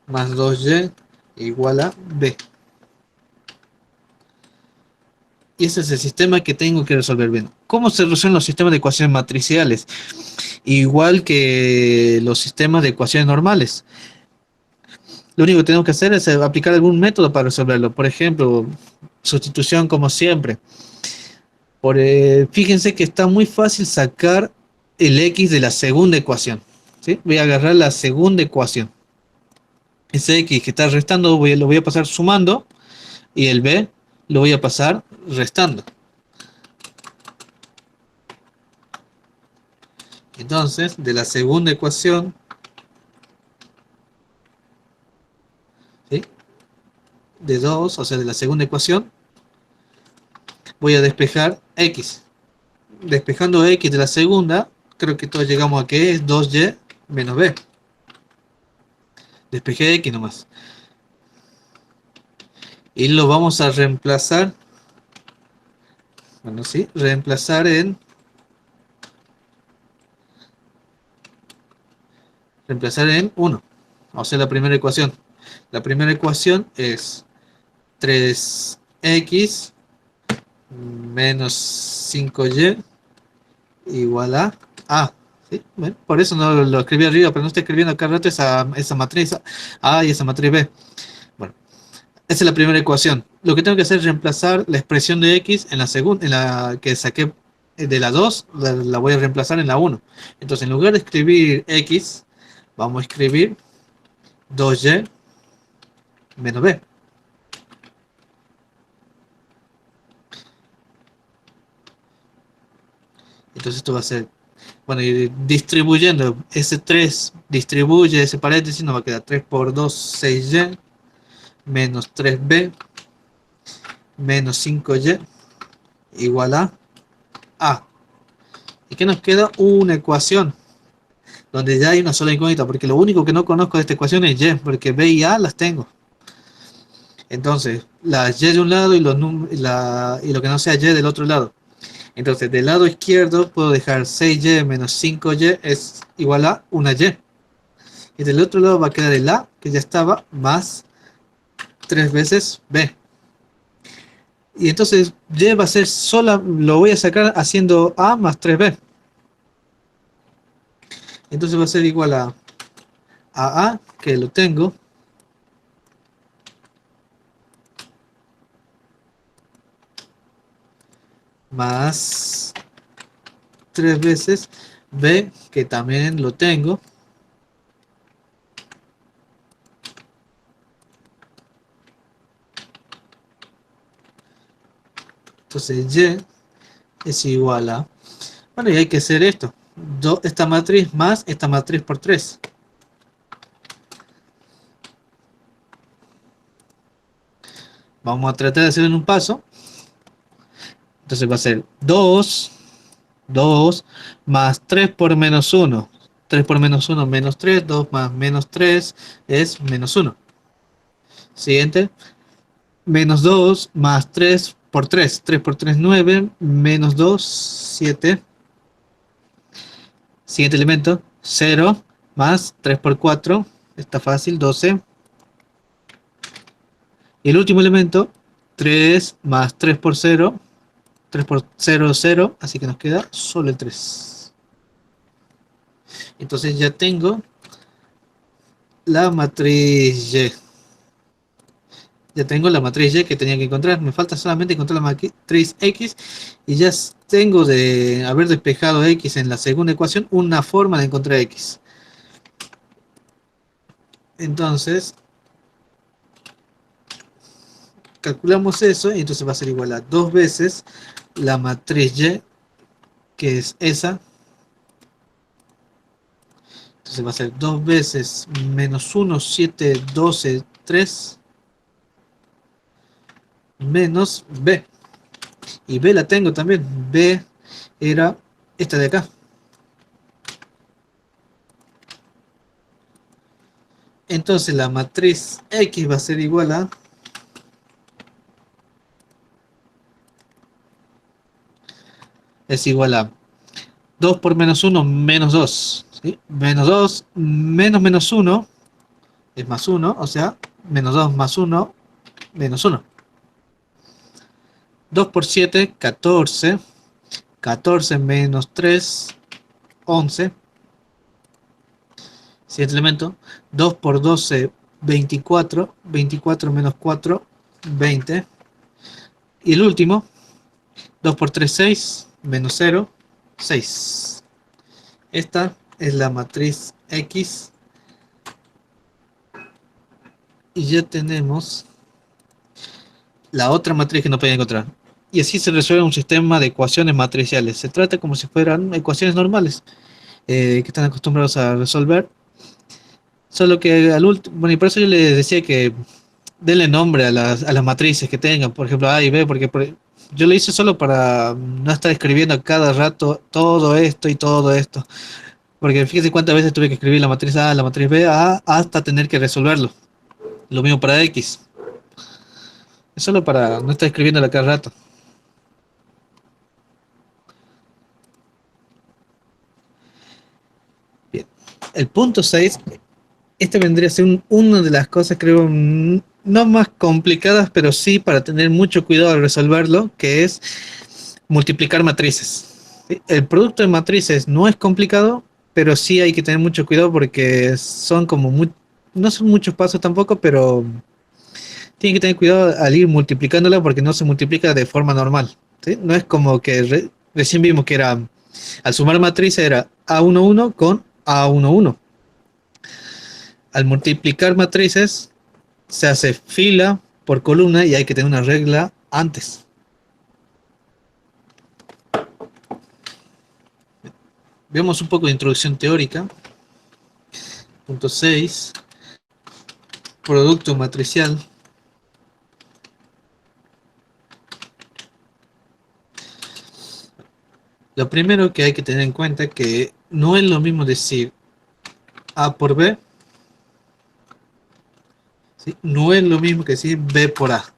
más 2y igual a b. Y ese es el sistema que tengo que resolver bien. ¿Cómo se resuelven los sistemas de ecuaciones matriciales? Igual que los sistemas de ecuaciones normales. Lo único que tenemos que hacer es aplicar algún método para resolverlo. Por ejemplo, sustitución como siempre. Fíjense que está muy fácil sacar el x de la segunda ecuación. ¿Sí? Voy a agarrar la segunda ecuación. Ese x que está restando lo voy a pasar sumando. Y el b lo voy a pasar restando. Entonces, de la segunda ecuación, ¿sí? De 2, o sea, de la segunda ecuación, voy a despejar x. Despejando x de la segunda, creo que todos llegamos a que es 2y menos b. Despejé x nomás. Y lo vamos a reemplazar, bueno, sí, reemplazar en 1. O sea, la primera ecuación. La primera ecuación es 3x menos 5y igual a. ¿Sí? Bueno, por eso no lo escribí arriba, pero no estoy escribiendo acá rato esa matriz A y esa matriz B. Bueno, esa es la primera ecuación. Lo que tengo que hacer es reemplazar la expresión de x en la segunda, en la que saqué de la 2, la voy a reemplazar en la 1. Entonces, en lugar de escribir x, vamos a escribir 2y menos b. Entonces esto va a ser, bueno, y distribuyendo ese 3, distribuye ese paréntesis, nos va a quedar 3 por 2, 6y, menos 3b, menos 5y, igual a. ¿Y qué nos queda? Una ecuación, donde ya hay una sola incógnita, porque lo único que no conozco de esta ecuación es y, porque b y a las tengo. Entonces, las y de un lado y, y lo que no sea y del otro lado. Entonces, del lado izquierdo puedo dejar 6y menos 5y es igual a una y. Y del otro lado va a quedar el A, que ya estaba, más 3 veces B. Y entonces Y va a ser sola, lo voy a sacar haciendo A más 3B. Entonces va a ser igual a que lo tengo, más 3 veces B, que también lo tengo. Entonces Y es igual a... Bueno, y hay que hacer esto. Esta matriz más esta matriz por 3. Vamos a tratar de hacerlo en un paso. Entonces va a ser 2 más 3 por menos 1. 3 por menos 1, menos 3. 2 más menos 3 es menos 1. Siguiente. Menos 2 más 3 por 3. 3 por 3, 9. Menos 2, 7. Siguiente elemento. 0 más 3 por 4. Está fácil, 12. Y el último elemento. 3 más 3 por 0. 3 por 0, 0. Así que nos queda solo el 3. Entonces ya tengo la matriz Y. Ya tengo la matriz Y que tenía que encontrar. Me falta solamente encontrar la matriz X. Y ya tengo, de haber despejado X en la segunda ecuación, una forma de encontrar X. Entonces, calculamos eso. Y entonces va a ser igual a 2 veces la matriz Y, que es esa. Entonces va a ser 2 veces menos 1, 7, 12, 3. Menos B. Y B la tengo también. B era esta de acá. Entonces la matriz X va a ser igual a... Es igual a 2 por menos 1, menos 2. ¿Sí? Menos 2, menos 1 es más 1. O sea, menos 2 más 1, menos 1. 2 por 7, 14. 14 menos 3, 11. Siguiente elemento. 2 por 12, 24. 24 menos 4, 20. Y el último. 2 por 3, 6. Menos 0, 6. Esta es la matriz X. Y ya tenemos la otra matriz que no podía encontrar. Y así se resuelve un sistema de ecuaciones matriciales. Se trata como si fueran ecuaciones normales que están acostumbrados a resolver. Solo que al último, bueno, y por eso yo les decía que denle nombre a las matrices que tengan, por ejemplo A y B, porque yo lo hice solo para no estar escribiendo cada rato todo esto y todo esto. Porque fíjese cuántas veces tuve que escribir la matriz A, la matriz B, A, hasta tener que resolverlo. Lo mismo para X. Es solo para no estar escribiéndola cada rato. Bien. El punto 6, este vendría a ser una de las cosas, creo, no más complicadas, pero sí para tener mucho cuidado al resolverlo, que es multiplicar matrices. ¿Sí? El producto de matrices no es complicado, pero sí hay que tener mucho cuidado porque son como no son muchos pasos tampoco, pero tienen que tener cuidado al ir multiplicándola porque no se multiplica de forma normal. ¿Sí? No es como que recién vimos que era, al sumar matrices era A11 con A11. Al multiplicar matrices se hace fila por columna y hay que tener una regla antes. Veamos un poco de introducción teórica. Punto 6. Producto matricial. Lo primero que hay que tener en cuenta es que no es lo mismo decir A por B, ¿sí? No es lo mismo que decir B por A.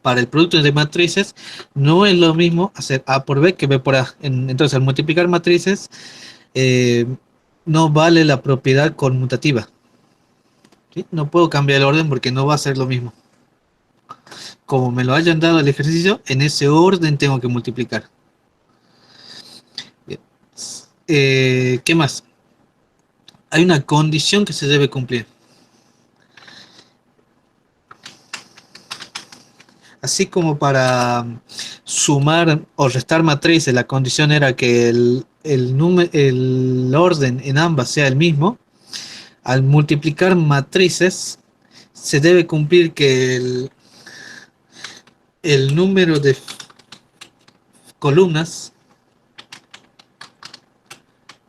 Para el producto de matrices no es lo mismo hacer A por B que B por A. Entonces, al multiplicar matrices, eh, no vale la propiedad conmutativa. ¿Sí? No puedo cambiar el orden porque no va a ser lo mismo. Como me lo hayan dado el ejercicio, en ese orden tengo que multiplicar. Bien. ¿Qué más? Hay una condición que se debe cumplir. Así como para sumar o restar matrices, la condición era que el orden en ambas sea el mismo. Al multiplicar matrices, se debe cumplir que el número de columnas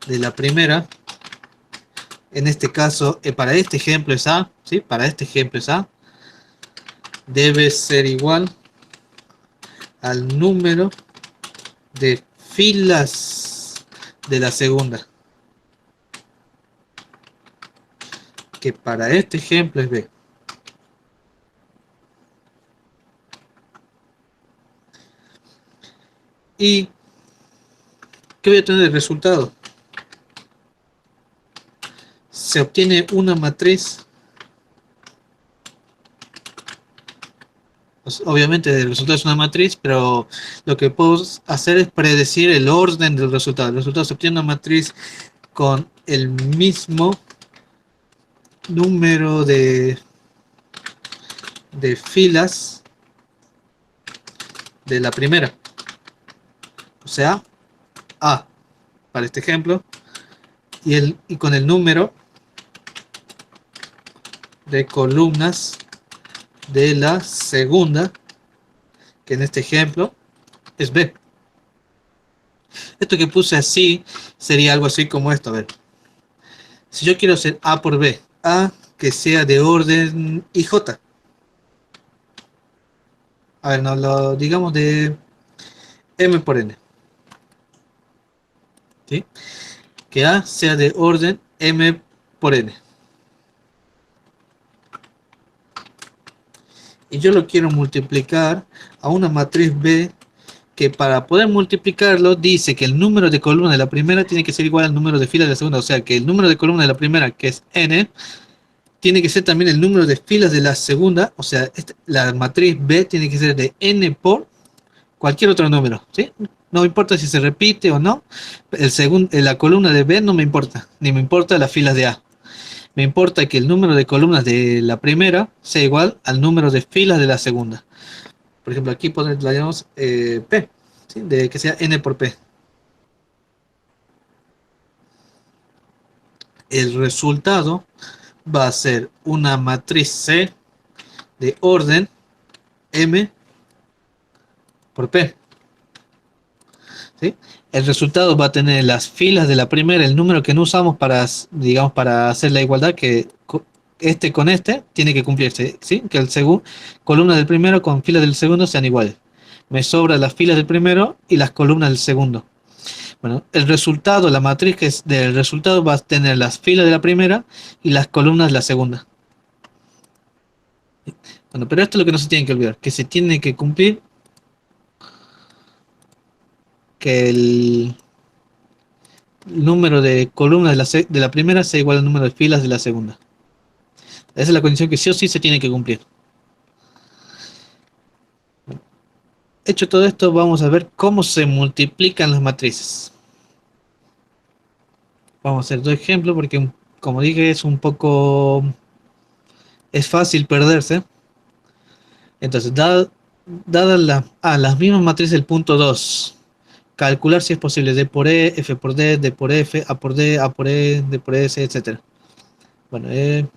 de la primera, en este caso, para este ejemplo es A, ¿sí? Para este ejemplo es A, debe ser igual al número de filas de la segunda, que para este ejemplo es B. ¿Y qué voy a tener de resultado? Se obtiene una matriz, pues, obviamente el resultado es una matriz, pero lo que puedo hacer es predecir el orden del resultado. El resultado se obtiene una matriz con el mismo número de filas de la primera. O sea, A para este ejemplo, y con el número de columnas de la segunda, que en este ejemplo es B. Esto que puse así sería algo así como esto. A ver, si yo quiero hacer A por B, A que sea de orden IJ. A ver, no lo digamos de M por N. ¿Sí? Que A sea de orden M por N. Y yo lo quiero multiplicar a una matriz B que para poder multiplicarlo dice que el número de columnas de la primera tiene que ser igual al número de filas de la segunda. O sea que el número de columnas de la primera, que es N, tiene que ser también el número de filas de la segunda. O sea, la matriz B tiene que ser de N por cualquier otro número. ¿Sí? No me importa si se repite o no. La columna de B no me importa. Ni me importa las filas de A. Me importa que el número de columnas de la primera sea igual al número de filas de la segunda. Por ejemplo, aquí la llamamos P, ¿sí? De que sea N por P. El resultado va a ser una matriz C de orden M por P. ¿Sí? El resultado va a tener las filas de la primera, el número que no usamos para, digamos, para hacer la igualdad, que este con este tiene que cumplirse, ¿sí? Que el segundo, columna del primero con filas del segundo sean iguales. Me sobran las filas del primero y las columnas del segundo. Bueno, el resultado, la matriz que es del resultado va a tener las filas de la primera y las columnas de la segunda. Bueno, pero esto es lo que no se tiene que olvidar, que se tiene que cumplir que el número de columnas de la primera sea igual al número de filas de la segunda. Esa es la condición que sí o sí se tiene que cumplir. Hecho todo esto, vamos a ver cómo se multiplican las matrices. Vamos a hacer dos ejemplos porque, como dije, es un poco... es fácil perderse. Entonces, dadas las mismas matrices del punto 2, calcular si es posible D por E, F por D, D por F, A por D, A por E, D por S, etc. Bueno, yo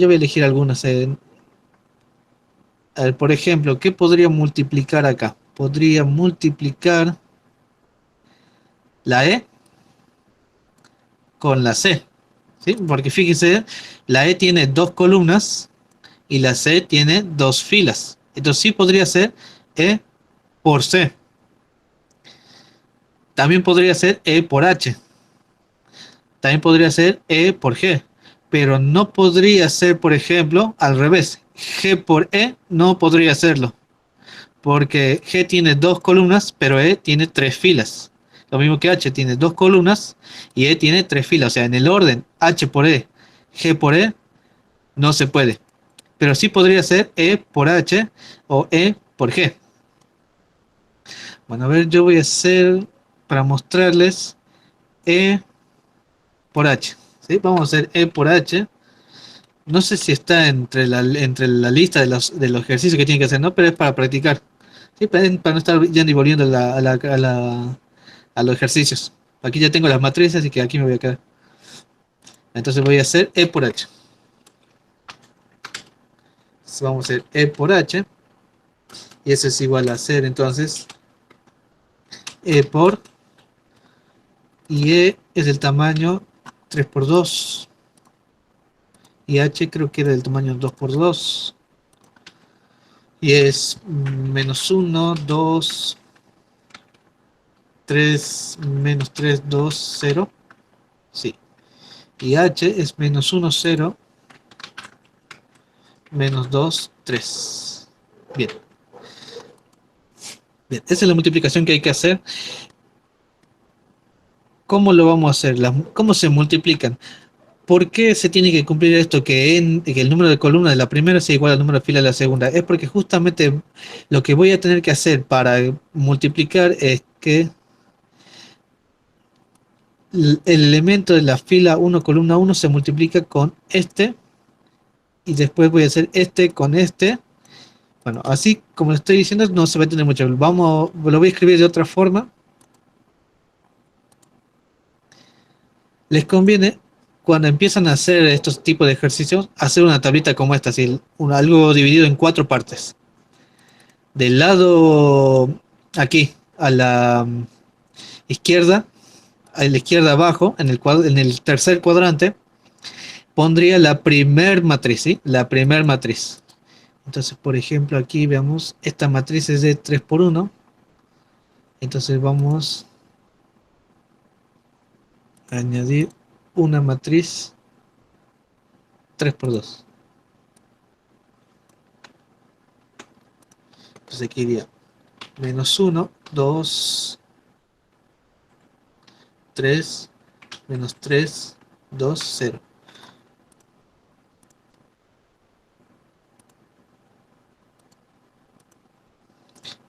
voy a elegir algunas. A ver, por ejemplo, ¿qué podría multiplicar acá? Podría multiplicar la E con la C, ¿sí? Porque fíjense, la E tiene dos columnas y la C tiene dos filas. Entonces sí podría ser E por C. También podría ser E por H. También podría ser E por G. Pero no podría ser, por ejemplo, al revés. G por E no podría serlo. Porque G tiene dos columnas, pero E tiene tres filas. Lo mismo que H tiene dos columnas y E tiene tres filas. O sea, en el orden H por E, G por E, no se puede. Pero sí podría ser E por H o E por G. Bueno, a ver, yo voy a hacer, para mostrarles, E por H. ¿Sí? Vamos a hacer E por H. No sé si está entre la lista de los ejercicios que tienen que hacer, ¿no? Pero es para practicar. ¿Sí? Para no estar yendo y volviendo a los ejercicios. Aquí ya tengo las matrices, así que aquí me voy a quedar. Entonces voy a hacer E por H. Entonces vamos a hacer E por H. Y eso es igual a hacer entonces E por... Y E es del tamaño 3 por 2. Y H creo que era del tamaño 2 por 2. Y es menos 1, 2, 3, menos 3, 2, 0. Sí. Y H es menos 1, 0, menos 2, 3. Bien. Bien, esa es la multiplicación que hay que hacer. ¿Cómo lo vamos a hacer? ¿Cómo se multiplican? ¿Por qué se tiene que cumplir esto que el número de columnas de la primera sea igual al número de filas de la segunda? Es porque justamente lo que voy a tener que hacer para multiplicar es que el elemento de la fila 1, columna 1 se multiplica con este y después voy a hacer este con este. Bueno, así como lo estoy diciendo no se va a entender mucho. Lo voy a escribir de otra forma. Les conviene, cuando empiezan a hacer estos tipos de ejercicios, hacer una tablita como esta, así, algo dividido en cuatro partes. Del lado aquí, a la izquierda, abajo, en el tercer cuadrante, pondría la primer matriz, ¿sí? La primer matriz. Entonces, por ejemplo, aquí veamos, esta matriz es de 3 por 1. Entonces vamos a añadir una matriz 3 por 2. Entonces aquí iría menos 1, 2, 3, menos 3, 2, 0.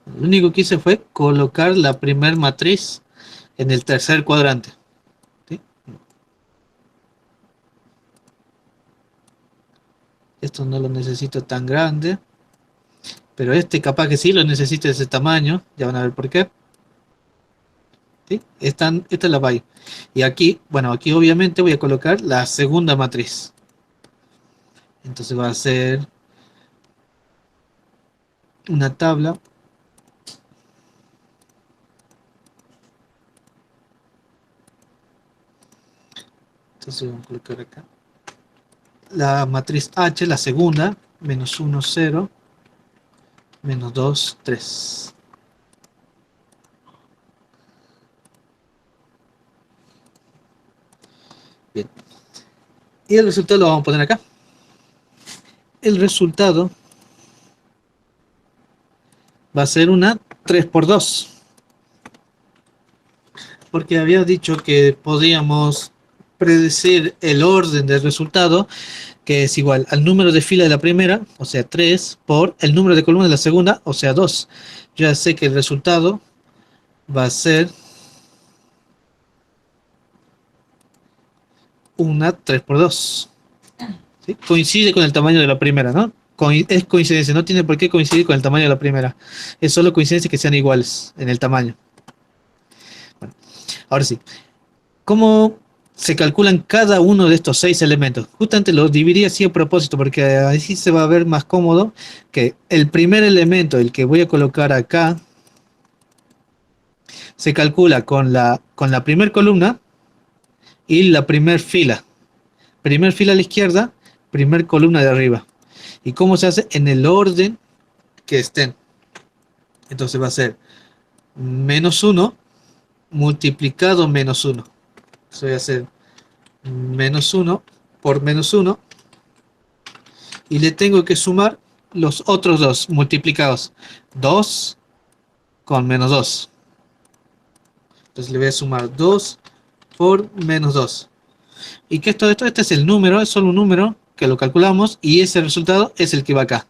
Lo único que hice fue colocar la primer matriz en el tercer cuadrante. ¿Sí? Esto no lo necesito tan grande, pero este capaz que sí lo necesito de ese tamaño. Ya van a ver por qué. ¿Sí? Esta es la by. Y aquí, bueno, aquí obviamente voy a colocar la segunda matriz. Entonces va a ser una tabla. Entonces vamos a colocar acá la matriz H, la segunda, menos 1, 0, menos 2, 3. Bien. Y el resultado lo vamos a poner acá. El resultado va a ser una 3 por 2. Porque había dicho que podíamos predecir el orden del resultado, que es igual al número de fila de la primera, o sea 3, por el número de columna de la segunda, o sea 2. Yo ya sé que el resultado va a ser una 3 por 2. ¿Sí? Coincide con el tamaño de la primera, ¿no? Es coincidencia, no tiene por qué coincidir con el tamaño de la primera. Es solo coincidencia que sean iguales en el tamaño. Bueno, ahora sí, ¿cómo se calculan cada uno de estos 6 elementos? Justamente los dividí así a propósito, porque así se va a ver más cómodo que el primer elemento, el que voy a colocar acá, se calcula con la primera columna y la primera fila. Primer fila a la izquierda, primer columna de arriba. ¿Y cómo se hace? En el orden que estén. Entonces va a ser menos 1 multiplicado menos 1. Eso voy a hacer menos 1 por menos 1 y le tengo que sumar los otros dos multiplicados. 2 con menos 2. Entonces le voy a sumar 2 por menos 2. ¿Y qué es todo esto? Este es el número, es solo un número que lo calculamos y ese resultado es el que va acá.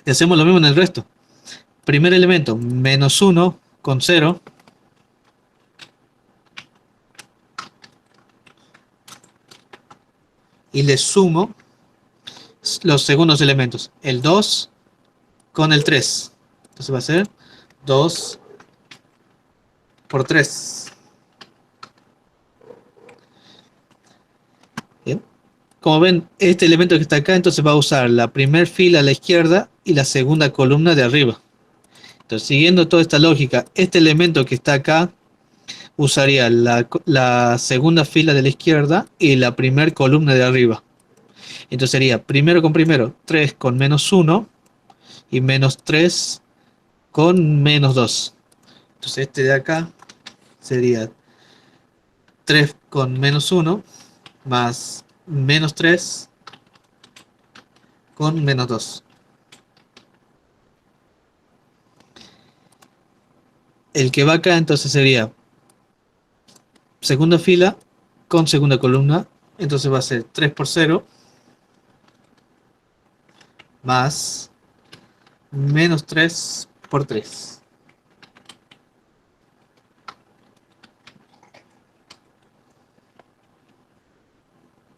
Y hacemos lo mismo en el resto. Primer elemento, menos 1 con 0. Y le sumo los segundos elementos. El 2 con el 3. Entonces va a ser 2 por 3. Bien. Como ven, este elemento que está acá, entonces va a usar la primera fila a la izquierda y la segunda columna de arriba. Entonces, siguiendo toda esta lógica, este elemento que está acá usaría la segunda fila de la izquierda y la primera columna de arriba. Entonces sería primero con primero, 3 con menos 1 y menos 3 con menos 2. Entonces este de acá sería 3 con menos 1 más menos 3 con menos 2. El que va acá entonces sería segunda fila con segunda columna. Entonces va a ser 3 por 0 más menos 3 por 3.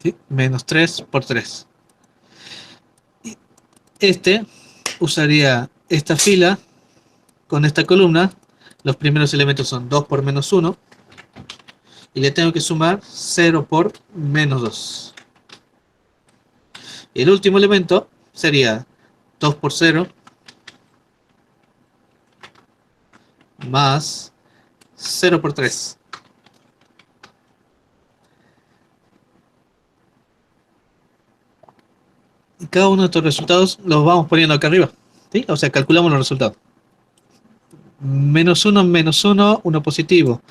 ¿Sí? Menos 3 por 3. Este usaría esta fila con esta columna. Los primeros elementos son 2 por menos 1. Y le tengo que sumar 0 por menos 2. Y el último elemento sería 2 por 0 más 0 por 3. Y cada uno de estos resultados los vamos poniendo acá arriba. ¿Sí? O sea, calculamos los resultados. Menos 1, 1 positivo.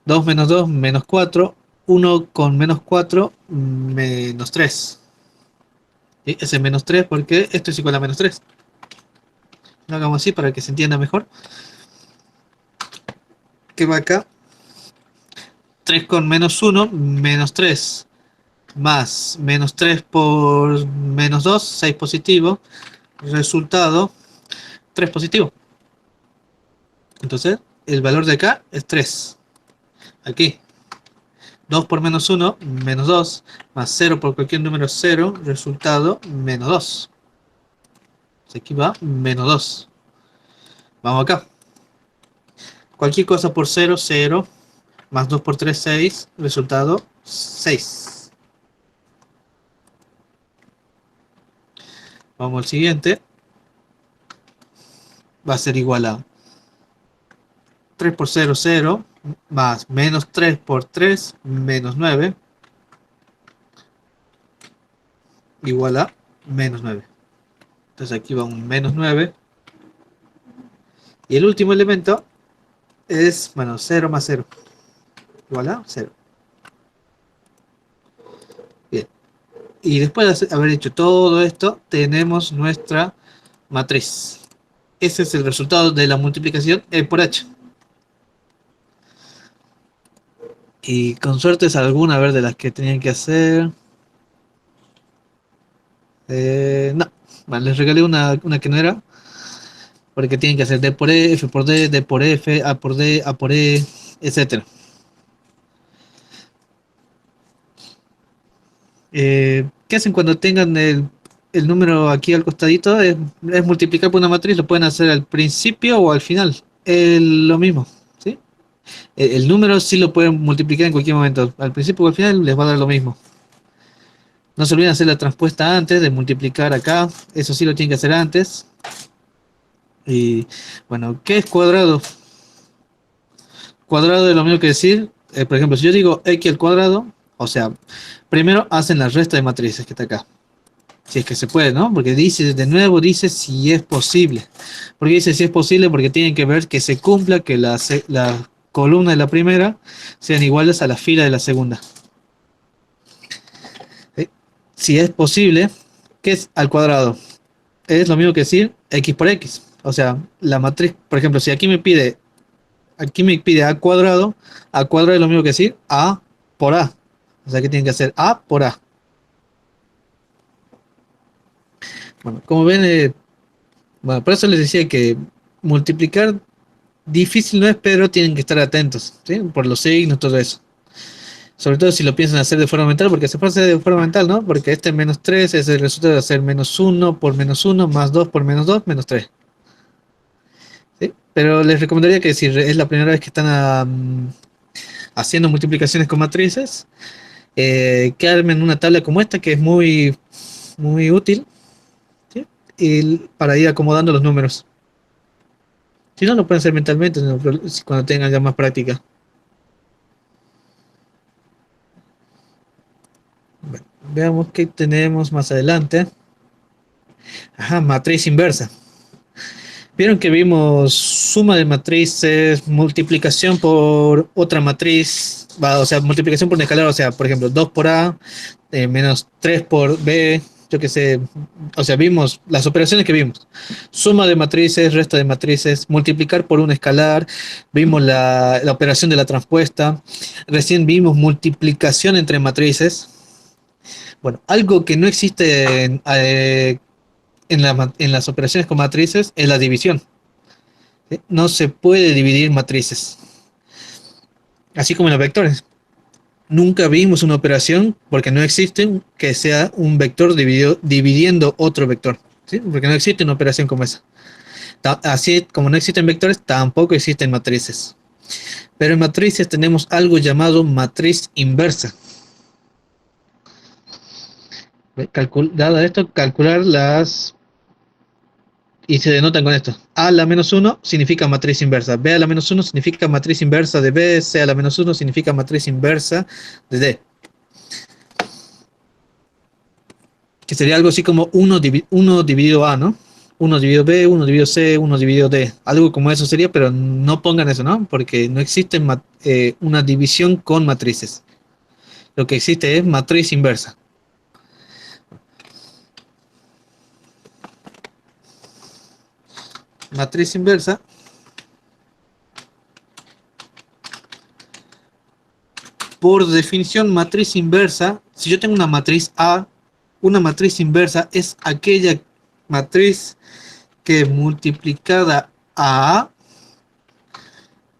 2 menos 2, menos 4. 1 con menos 4, menos 3. ¿Sí? Ese es menos 3 porque esto es igual a menos 3. Lo hagamos así para que se entienda mejor. ¿Qué va acá? 3 con menos 1, menos 3. Más menos 3 por menos 2, 6 positivo. Resultado, 3 positivo. Entonces, el valor de acá es 3. Aquí, 2 por menos 1, menos 2. Más 0 por cualquier número 0. Resultado, menos 2. Aquí va, menos 2. Vamos acá. Cualquier cosa por 0, 0. Más 2 por 3, 6. Resultado, 6. Vamos al siguiente. Va a ser igual a 3 por 0, 0, más menos 3 por 3, menos 9, igual a menos 9. Entonces aquí va un menos 9. Y el último elemento es, bueno, 0 más 0, igual a 0. Bien. Y después de haber hecho todo esto, tenemos nuestra matriz. Ese es el resultado de la multiplicación E por H. Y con suerte es alguna, a ver, de las que tenían que hacer. No. Bueno, les regalé una que no era. Porque tienen que hacer D por E, F por D, D por F, A por D, A por E, etcétera. ¿Qué hacen cuando tengan el número aquí al costadito? Es multiplicar por una matriz, lo pueden hacer al principio o al final. Lo mismo, ¿sí? El número sí lo pueden multiplicar en cualquier momento. Al principio o al final les va a dar lo mismo. No se olviden hacer la transpuesta antes de multiplicar acá. Eso sí lo tienen que hacer antes. Y bueno, ¿qué es cuadrado? Cuadrado es lo mismo que decir, por ejemplo, si yo digo x al cuadrado, o sea, primero hacen la resta de matrices que está acá. Si es que se puede, ¿no? Porque dice, de nuevo dice si es posible. ¿Por qué dice si es posible? Porque tienen que ver que se cumpla que la columna de la primera sean iguales a la fila de la segunda. ¿Sí? Si es posible, ¿qué es al cuadrado? Es lo mismo que decir x por x. O sea, la matriz, por ejemplo, si aquí me pide a cuadrado es lo mismo que decir a por a. O sea que tienen que hacer a por a. Bueno, como ven, bueno, por eso les decía que multiplicar difícil no es, pero tienen que estar atentos, ¿sí? Por los signos, todo eso. Sobre todo si lo piensan hacer de forma mental, porque se puede hacer de forma mental, ¿no? Porque este menos 3 es el resultado de hacer menos 1 por menos 1, más 2 por menos 2, menos 3. ¿Sí? Pero les recomendaría que si es la primera vez que están haciendo multiplicaciones con matrices, que armen una tabla como esta, que es muy, muy útil, ¿sí? Y para ir acomodando los números. Si no, lo pueden hacer mentalmente cuando tengan ya más práctica. Bueno, veamos qué tenemos más adelante. Ajá, matriz inversa. Vieron que vimos suma de matrices, multiplicación por otra matriz, o sea, multiplicación por un escalar, o sea, por ejemplo, 2 por A, menos 3 por B, yo qué sé, o sea, vimos las operaciones que vimos. Suma de matrices, resta de matrices, multiplicar por un escalar, vimos la operación de la transpuesta, recién vimos multiplicación entre matrices. Bueno, algo que no existe en las operaciones con matrices es la división. ¿Sí? No se puede dividir matrices. Así como en los vectores. Nunca vimos una operación, porque no existe, que sea un vector dividiendo otro vector. ¿Sí? Porque no existe una operación como esa. Así como no existen vectores, tampoco existen matrices. Pero en matrices tenemos algo llamado matriz inversa. Dado esto, calcular las y se denotan con esto. A a la menos 1 significa matriz inversa. B a la menos 1 significa matriz inversa de B. C a la menos 1 significa matriz inversa de D. Que sería algo así como 1 dividido A, ¿no? 1 dividido B, 1 dividido C, 1 dividido D. Algo como eso sería, pero no pongan eso, ¿no? Porque no existe una división con matrices. Lo que existe es matriz inversa. Matriz inversa por definición, matriz inversa, si yo tengo una matriz A, una matriz inversa es aquella matriz que multiplicada a A,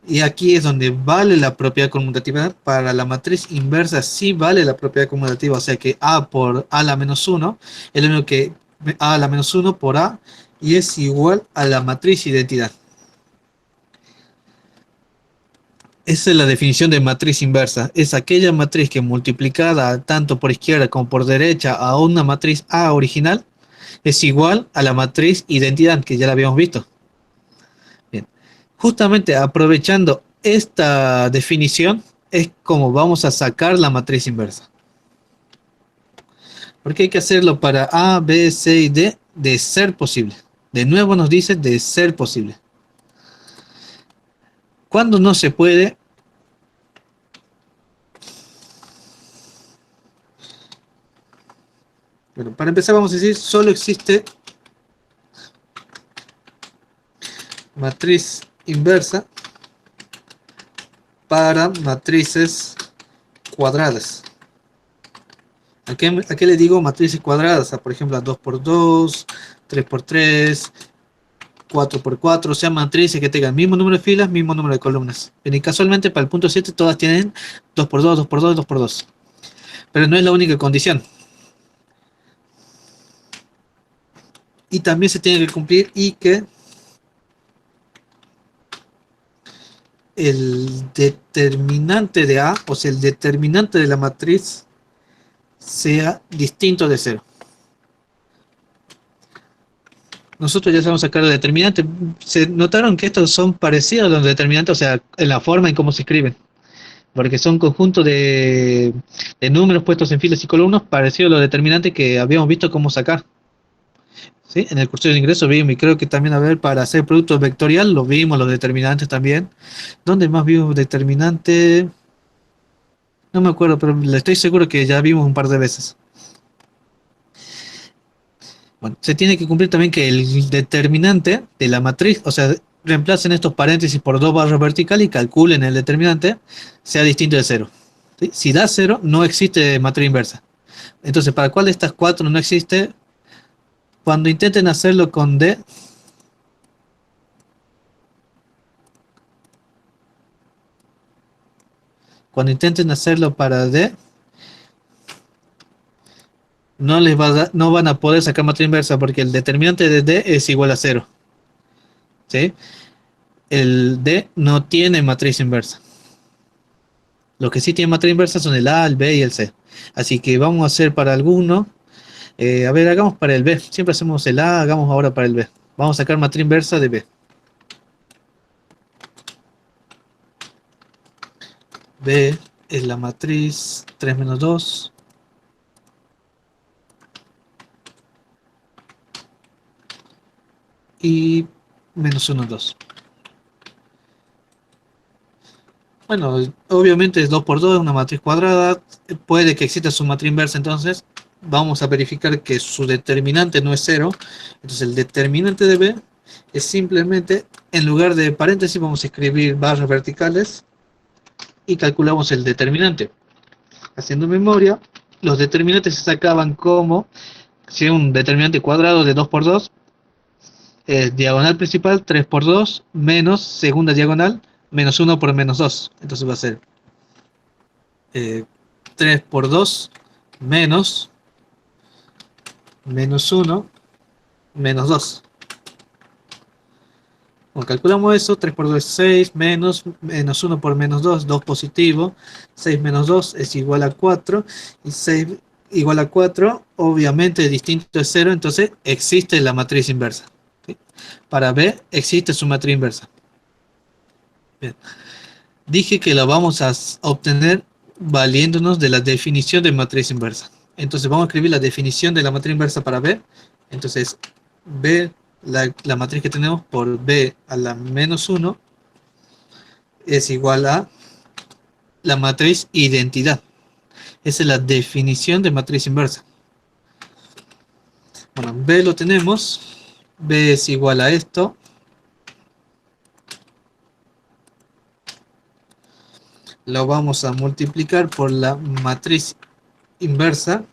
y aquí es donde vale la propiedad conmutativa. Para la matriz inversa sí vale la propiedad conmutativa, o sea que A por A a la menos 1 es lo mismo que A a la menos 1 por A, y es igual a la matriz identidad. Esa es la definición de matriz inversa. Es aquella matriz que multiplicada tanto por izquierda como por derecha a una matriz A original es igual a la matriz identidad, que ya la habíamos visto. Bien. Justamente aprovechando esta definición, es como vamos a sacar la matriz inversa. Porque hay que hacerlo para A, B, C y D de ser posible. De nuevo nos dice de ser posible. Cuando no se puede, bueno, para empezar vamos a decir solo existe matriz inversa para matrices cuadradas. ¿A qué le digo matrices cuadradas? Por ejemplo, a 2x2, 3x3, 4x4, o sea, matrices que tengan mismo número de filas, mismo número de columnas. Y casualmente para el punto 7 todas tienen 2x2, 2x2, 2x2. Pero no es la única condición. Y también se tiene que cumplir y que el determinante de A, o sea, el determinante de la matriz, sea distinto de 0. Nosotros ya sabemos sacar el determinante. Se notaron que estos son parecidos a los determinantes, o sea, en la forma en cómo se escriben, porque son conjuntos de números puestos en filas y columnas parecidos a los determinantes que habíamos visto cómo sacar. ¿Sí? En el curso de ingreso vimos, y creo que también, a ver, para hacer producto vectorial, lo vimos, los determinantes también. ¿Dónde más vimos determinante? No me acuerdo, pero estoy seguro que ya vimos un par de veces. Bueno, se tiene que cumplir también que el determinante de la matriz, o sea, reemplacen estos paréntesis por dos barras verticales y calculen el determinante, sea distinto de 0. ¿Sí? Si da 0, no existe matriz inversa. Entonces, ¿para cuál de estas cuatro no existe? Cuando intenten hacerlo con D, cuando intenten hacerlo para D, no les va a dar, no van a poder sacar matriz inversa porque el determinante de D es igual a 0. ¿Sí? El D no tiene matriz inversa. Los que sí tienen matriz inversa son el A, el B y el C. Así que vamos a hacer para alguno. A ver, hagamos para el B. Siempre hacemos el A, hagamos ahora para el B. Vamos a sacar matriz inversa de B. B es la matriz 3 menos 2. Y menos 1, 2. Bueno, obviamente es 2 por 2, es una matriz cuadrada. Puede que exista su matriz inversa, entonces vamos a verificar que su determinante no es 0. Entonces el determinante de B es simplemente, en lugar de paréntesis, vamos a escribir barras verticales y calculamos el determinante. Haciendo memoria, los determinantes se sacaban como si un determinante cuadrado de 2 por 2, diagonal principal 3 por 2, menos segunda diagonal, menos 1 por menos 2. Entonces va a ser 3 por 2 menos 1 menos 2. Cuando calculamos eso, 3 por 2 es 6, menos 1 por menos 2, 2 positivo, 6 menos 2 es igual a 4, y 6 igual a 4, obviamente distinto de 0, entonces existe la matriz inversa. ¿Sí? Para B existe su matriz inversa. Bien. Dije que la vamos a obtener valiéndonos de la definición de matriz inversa. Entonces vamos a escribir la definición de la matriz inversa para B. Entonces B, la matriz que tenemos por B a la menos 1 es igual a la matriz identidad. Esa es la definición de matriz inversa. Bueno, B lo tenemos. B es igual a esto. Lo vamos a multiplicar por la matriz inversa,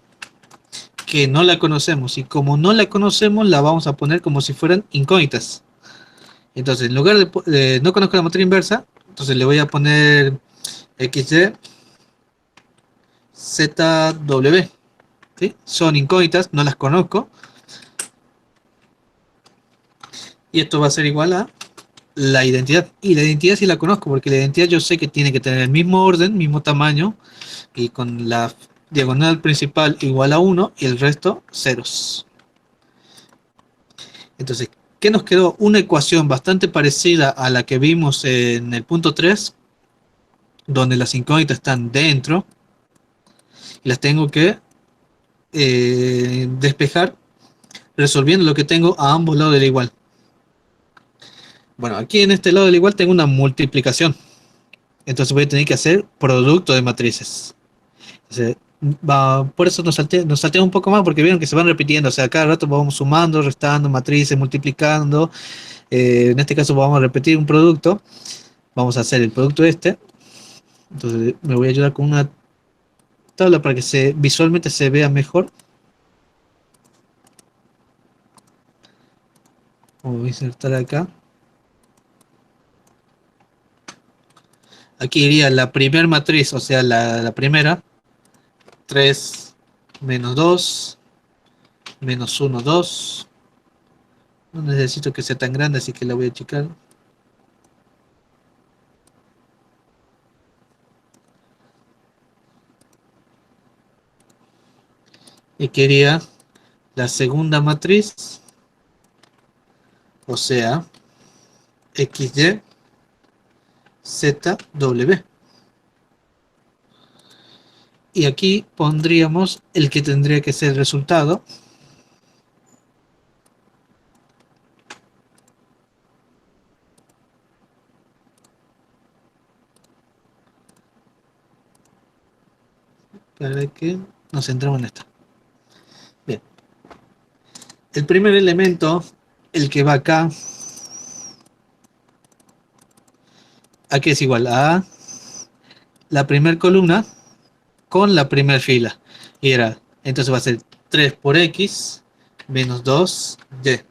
que no la conocemos, y como no la conocemos la vamos a poner como si fueran incógnitas. Entonces, en lugar de no conozco la matriz inversa, entonces le voy a poner XY ZW. ¿Sí? Son incógnitas, no las conozco, y esto va a ser igual a la identidad. Y la identidad sí la conozco, porque la identidad yo sé que tiene que tener el mismo orden, mismo tamaño, y con la diagonal principal igual a 1 y el resto ceros. Entonces, ¿qué nos quedó? Una ecuación bastante parecida a la que vimos en el punto 3, donde las incógnitas están dentro y las tengo que despejar resolviendo lo que tengo a ambos lados del igual. Bueno, aquí en este lado del igual tengo una multiplicación. Entonces voy a tener que hacer producto de matrices. Entonces, por eso nos saltea un poco más, porque vieron que se van repitiendo. O sea, cada rato vamos sumando, restando, matrices, multiplicando. En este caso vamos a repetir un producto. Vamos a hacer el producto este. Entonces me voy a ayudar con una tabla para que visualmente se vea mejor. Voy a insertar acá. Aquí iría la primera matriz, o sea, la primera. 3 menos 2 menos 1, 2. No necesito que sea tan grande, así que la voy a achicar. Y quería la segunda matriz, o sea, XY, ZW. Y aquí pondríamos el que tendría que ser el resultado. Para que nos centremos en esto. Bien. El primer elemento, el que va acá, aquí es igual a la primera columna con la primera fila. Y era, entonces va a ser 3 por X menos 2Y.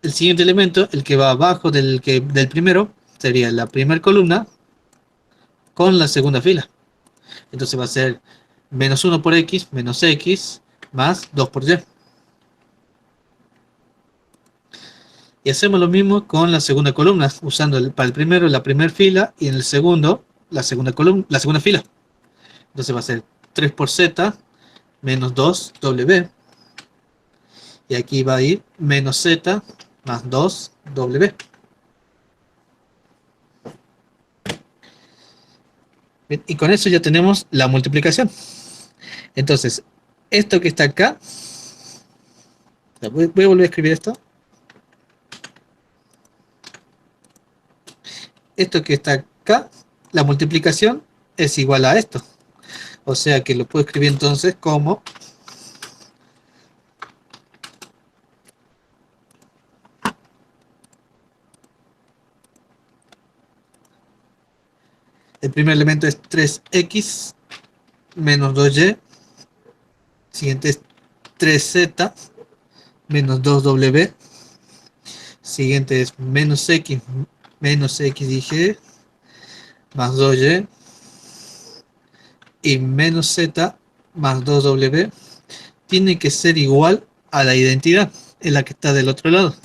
El siguiente elemento, el que va abajo del primero, sería la primera columna con la segunda fila. Entonces va a ser menos 1 por X menos X más 2 por Y. Y hacemos lo mismo con la segunda columna, usando para el primero la primera fila y en el segundo la segunda columna, la segunda fila. Entonces va a ser 3 por Z menos 2W. Y aquí va a ir menos Z más 2W. Bien, y con eso ya tenemos la multiplicación. Entonces, esto que está acá, voy a volver a escribir esto. Esto que está acá, la multiplicación es igual a esto. O sea que lo puedo escribir entonces como el primer elemento es 3x menos 2y, siguiente es 3z menos 2w, siguiente es menos x y g más 2y y menos z más 2w tiene que ser igual a la identidad, en la que está del otro lado.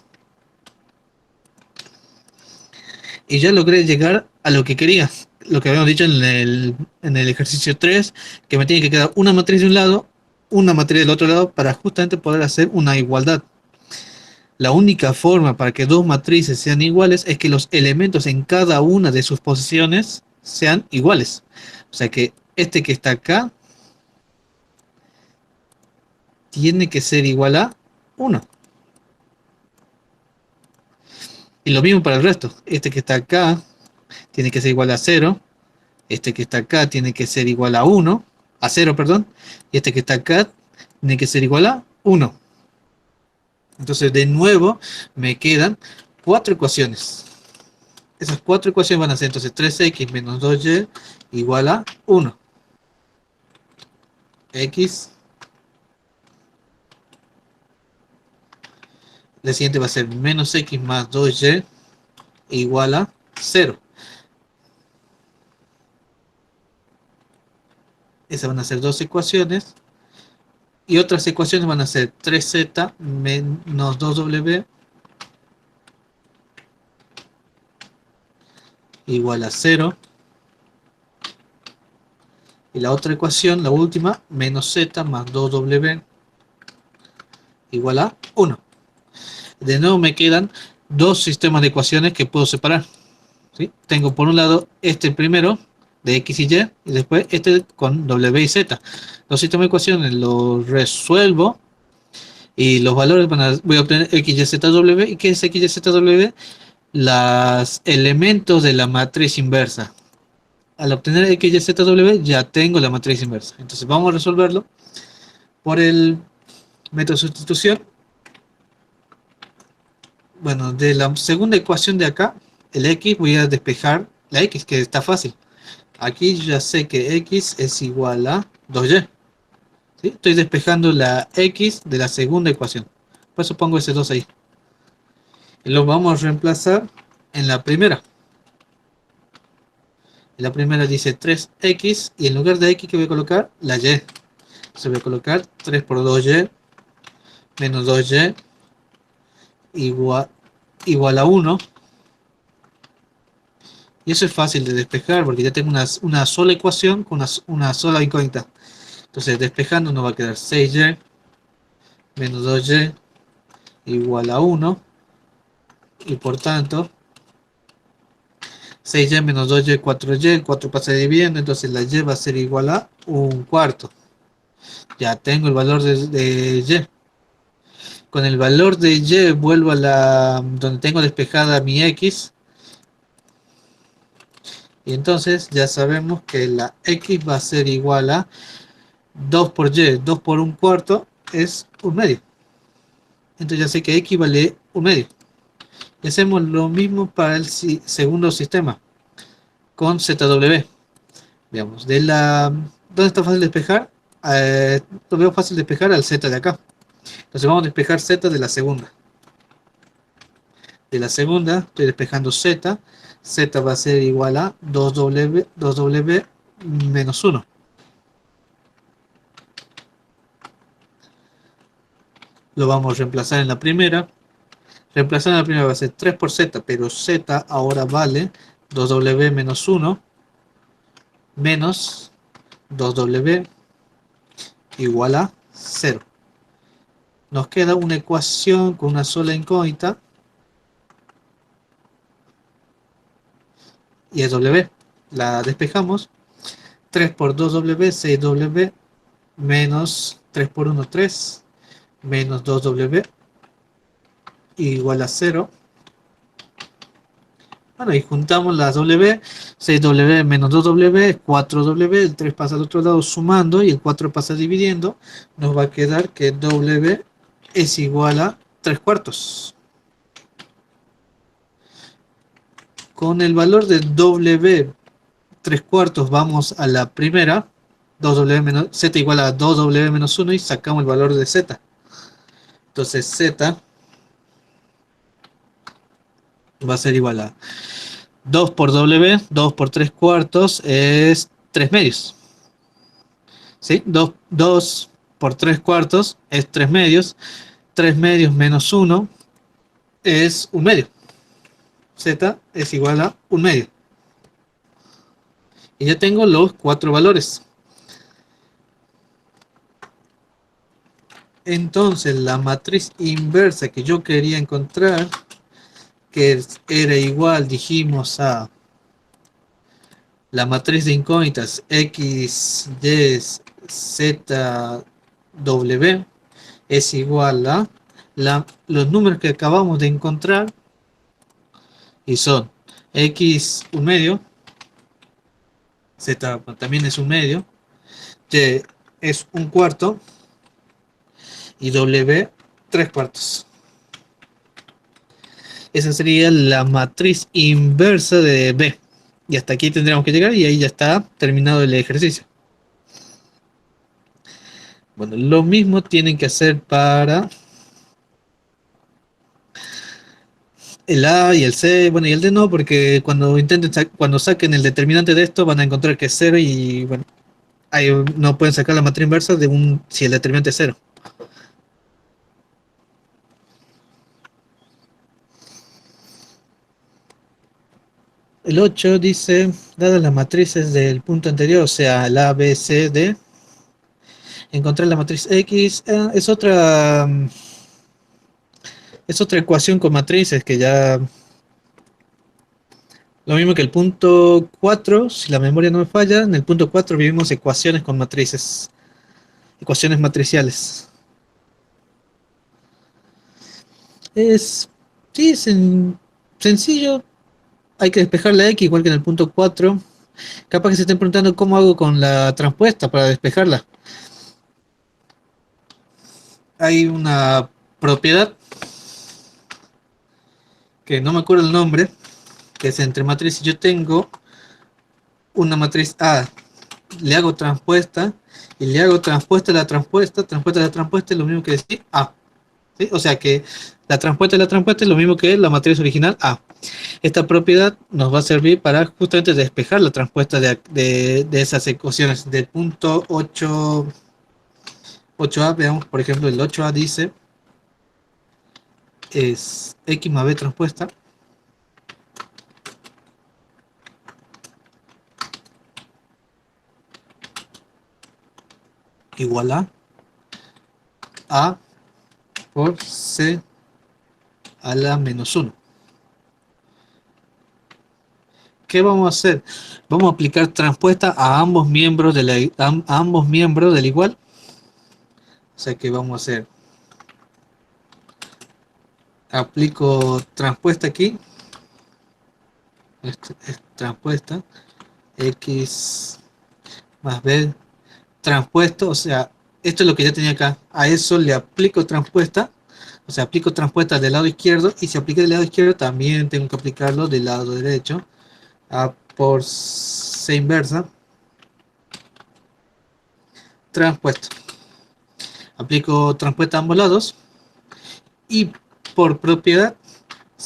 Y ya logré llegar a lo que quería, lo que habíamos dicho en el ejercicio 3, que me tiene que quedar una matriz de un lado, una matriz del otro lado, para justamente poder hacer una igualdad. La única forma para que dos matrices sean iguales es que los elementos en cada una de sus posiciones sean iguales. O sea que este que está acá tiene que ser igual a 1. Y lo mismo para el resto. Este que está acá tiene que ser igual a 0. Este que está acá tiene que ser igual a 1. A 0, perdón. Y este que está acá tiene que ser igual a 1. Entonces, de nuevo, me quedan 4 ecuaciones. Esas 4 ecuaciones van a ser entonces 3x menos 2y igual a 1. X. La siguiente va a ser menos x más 2y igual a 0. Esas van a ser dos ecuaciones. Y otras ecuaciones van a ser 3z menos 2w igual a 0. Y la otra ecuación, la última, menos z más 2w igual a 1. De nuevo me quedan dos sistemas de ecuaciones que puedo separar. ¿Sí? Tengo por un lado este primero de x y y después este con w y z. Los sistemas de ecuaciones los resuelvo y los valores voy a obtener x, y, z, w. ¿Y qué es x, y, z, w? Los elementos de la matriz inversa. Al obtener x, y, z, w ya tengo la matriz inversa. Entonces vamos a resolverlo por el método de sustitución. Bueno, de la segunda ecuación de acá, el x, voy a despejar la x, que está fácil. Aquí ya sé que x es igual a 2y. ¿Sí? Estoy despejando la x de la segunda ecuación. Por eso pongo ese 2 ahí. Y lo vamos a reemplazar en la primera. En la primera dice 3x y en lugar de x que voy a colocar la y. Entonces voy a colocar 3 por 2y menos 2y igual a 1. Y eso es fácil de despejar porque ya tengo una sola ecuación con una sola incógnita. Entonces despejando nos va a quedar 6y menos 2y igual a 1. Y por tanto 6y menos 2y, 4y, el 4 pasa dividiendo, entonces la y va a ser igual a un cuarto. Ya tengo el valor de y. Con el valor de y vuelvo a donde tengo despejada mi x. Y entonces ya sabemos que la x va a ser igual a 2 por y, 2 por un cuarto es un medio. Entonces ya sé que x vale un medio. Y hacemos lo mismo para el segundo sistema con ZW. Veamos, ¿dónde está fácil despejar? Lo veo fácil despejar al Z de acá. Entonces vamos a despejar Z de la segunda. De la segunda estoy despejando Z. Z va a ser igual a 2W menos 1. Lo vamos a reemplazar en la primera. Reemplazar en la primera va a ser 3 por Z, pero Z ahora vale 2W menos 1 menos 2W igual a 0. Nos queda una ecuación con una sola incógnita y es W. La despejamos. 3 por 2W, 6W menos 3 por 1, 3 menos 2W igual a 0. Bueno, y juntamos las W, 6W menos 2W es 4W, el 3 pasa al otro lado sumando y el 4 pasa dividiendo, nos va a quedar que W es igual a 3 cuartos. Con el valor de W 3 cuartos vamos a la primera, 2W menos, Z igual a 2W menos 1 y sacamos el valor de Z. Entonces Z va a ser igual a 2 por W, 2 por 3 cuartos es 3 medios. ¿Sí? 2 por 3 cuartos es 3 medios. 3 medios menos 1 es 1 medio. Z es igual a 1 medio. Y ya tengo los 4 valores. Entonces la matriz inversa que yo quería encontrar, que era igual, dijimos, a la matriz de incógnitas x, y, z, w, es igual a los números que acabamos de encontrar, y son x 1 medio, z también es 1 medio, y es 1 cuarto, y w 3 cuartos. Esa sería la matriz inversa de B. Y hasta aquí tendríamos que llegar y ahí ya está terminado el ejercicio. Bueno, lo mismo tienen que hacer para el A y el C, bueno, y el D no, porque cuando saquen el determinante de esto van a encontrar que es 0 y bueno, ahí no pueden sacar la matriz inversa si el determinante es 0. El 8 dice, dadas las matrices del punto anterior, o sea, el A, B, C, D, encontrar la matriz X es otra Es otra ecuación con matrices que ya... Lo mismo que el punto 4, si la memoria no me falla, en el punto 4 vivimos ecuaciones con matrices, ecuaciones matriciales. Es, sí, sencillo, hay que despejar la x igual que en el punto 4. Capaz que se estén preguntando cómo hago con la transpuesta para despejarla. Hay una propiedad que no me acuerdo el nombre, que es entre matrices. Yo tengo una matriz A, le hago transpuesta y le hago transpuesta a la transpuesta, transpuesta a la transpuesta es lo mismo que decir A. ¿Sí? O sea que la transpuesta de la transpuesta es lo mismo que la matriz original A. Esta propiedad nos va a servir para justamente despejar la transpuesta de esas ecuaciones. Del punto 8a, veamos por ejemplo el 8a dice es x más b transpuesta igual a por c a la menos 1. ¿Qué vamos a hacer? Vamos a aplicar transpuesta a ambos miembros a ambos miembros del igual. O sea que vamos a hacer, aplico transpuesta aquí, es transpuesta, x más b transpuesto, o sea, esto es lo que ya tenía acá, a eso le aplico transpuesta, o sea, aplico transpuesta del lado izquierdo, y si apliqué del lado izquierdo también tengo que aplicarlo del lado derecho, a por c inversa, transpuesto. Aplico transpuesta a ambos lados, y por propiedad,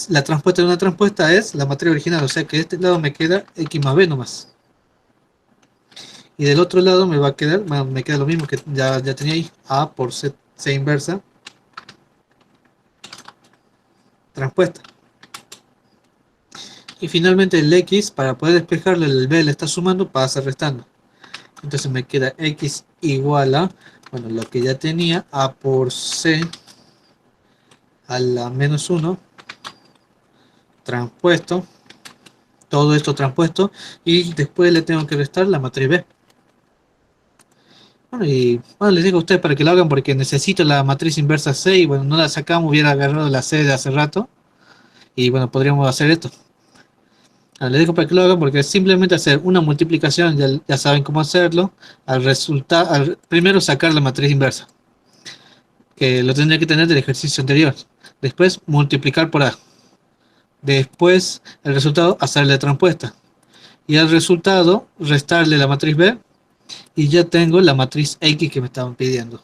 la transpuesta de una transpuesta es la matriz original, o sea que de este lado me queda x más b nomás. Y del otro lado me va a quedar, bueno, me queda lo mismo que ya tenía ahí, a por c inversa, transpuesta. Y finalmente el x, para poder despejarle el b le está sumando, pasa restando. Entonces me queda x igual a, bueno, lo que ya tenía, a por c a la menos 1, transpuesto, todo esto transpuesto, y después le tengo que restar la matriz b. Bueno, y bueno, les digo a ustedes para que lo hagan porque necesito la matriz inversa c, y bueno, no la sacamos, hubiera agarrado la c de hace rato, y bueno, podríamos hacer esto. Les dejo para que lo hagan porque es simplemente hacer una multiplicación, ya saben cómo hacerlo. Primero sacar la matriz inversa, que lo tendría que tener del ejercicio anterior. Después multiplicar por A. Después el resultado hacerle transpuesta. Y al resultado restarle la matriz B. Y ya tengo la matriz X que me estaban pidiendo.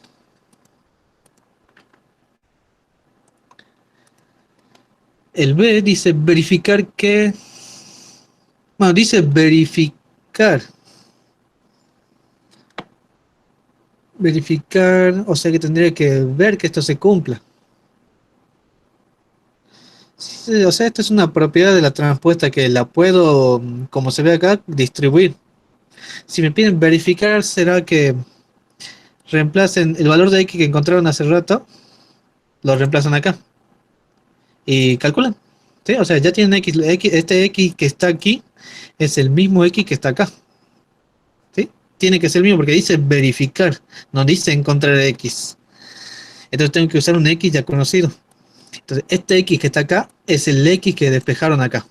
El B dice verificar que... Bueno, dice verificar. Verificar, o sea que tendría que ver que esto se cumpla. Sí, o sea, esta es una propiedad de la transpuesta que la puedo, como se ve acá, distribuir. Si me piden verificar, será que reemplacen el valor de x que encontraron hace rato, lo reemplazan acá y calculan. ¿Sí? O sea, ya tienen este x que está aquí es el mismo x que está acá. ¿Sí? Tiene que ser el mismo porque dice verificar, no dice encontrar x. Entonces tengo que usar un x ya conocido. Entonces, este x que está acá es el x que despejaron acá.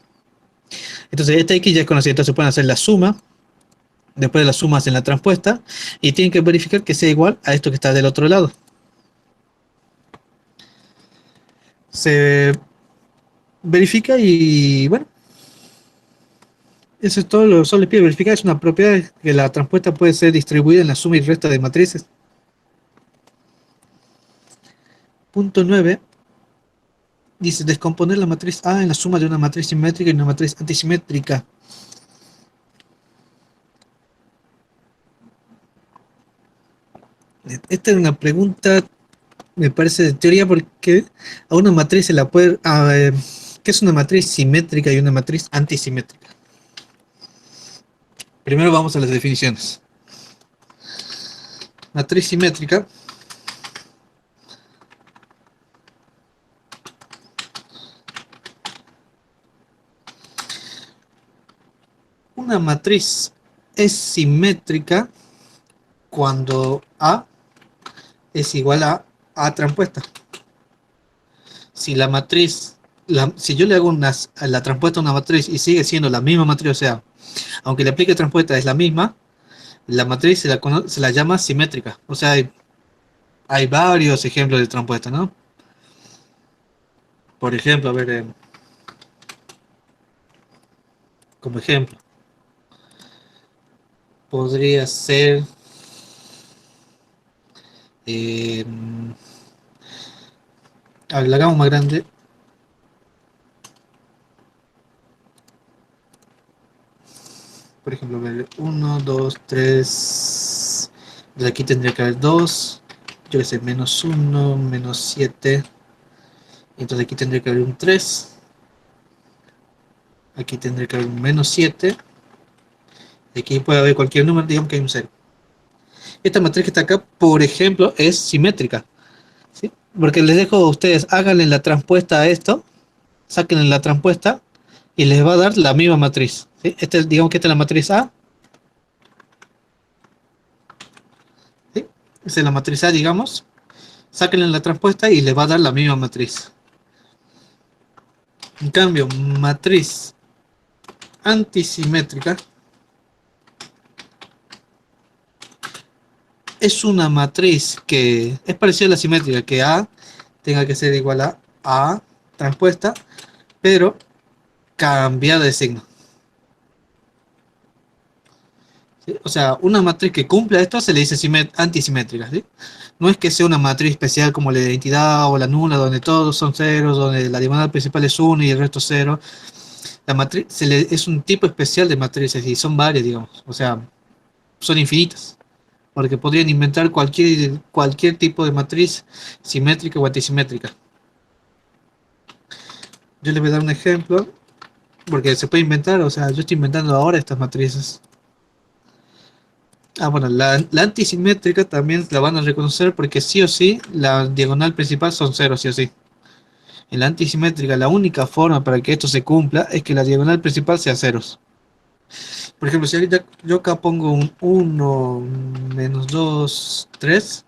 Entonces, este x ya es conocido. Entonces, pueden hacer la suma. Después de las sumas en la transpuesta. Y tienen que verificar que sea igual a esto que está del otro lado. Se verifica y bueno. Eso es todo lo que solo les pido. Verificar es una propiedad que la transpuesta puede ser distribuida en la suma y resta de matrices. Punto 9. Dice descomponer la matriz A en la suma de una matriz simétrica y una matriz antisimétrica. Esta es una pregunta, me parece de teoría, porque a una matriz se la puede... ¿Qué es una matriz simétrica y una matriz antisimétrica? Primero vamos a las definiciones. Matriz simétrica una matriz es simétrica cuando A es igual a A transpuesta. Si la matriz, si yo le hago la transpuesta a una matriz y sigue siendo la misma matriz, o sea, aunque le aplique transpuesta es la misma, la matriz se la llama simétrica. O sea, hay varios ejemplos de transpuesta, ¿no? Por ejemplo, a ver, como ejemplo, podría ser, eh, a ver, la hagamos más grande. Por ejemplo, a ver, 1, 2, 3. De aquí tendría que haber 2. Yo que sé, menos 1, menos 7. Entonces aquí tendría que haber un 3. Aquí tendría que haber un menos 7. Aquí puede haber cualquier número, digamos que hay un 0. Esta matriz que está acá, por ejemplo, es simétrica, ¿sí? Porque les dejo a ustedes, háganle la transpuesta a esto, sáquenle la transpuesta y les va a dar la misma matriz, ¿sí? Digamos que esta es la matriz A, ¿sí? Esta es la matriz A, digamos. Sáquenle la transpuesta y les va a dar la misma matriz. En cambio, matriz antisimétrica es una matriz que es parecida a la simétrica, que A tenga que ser igual a A transpuesta, pero cambiada de signo. ¿Sí? O sea, una matriz que cumpla esto se le dice antisimétrica, ¿sí? No es que sea una matriz especial como la identidad o la nula, donde todos son ceros, donde la diagonal principal es 1 y el resto es 0. La matriz es un tipo especial de matrices y son varias, digamos. O sea, son infinitas. Porque podrían inventar cualquier tipo de matriz simétrica o antisimétrica. Yo les voy a dar un ejemplo, porque se puede inventar, o sea, yo estoy inventando ahora estas matrices. Bueno, la antisimétrica también la van a reconocer porque sí o sí la diagonal principal son ceros, sí o sí. En la antisimétrica la única forma para que esto se cumpla es que la diagonal principal sea ceros. Por ejemplo, si yo acá pongo un 1, menos 2, 3,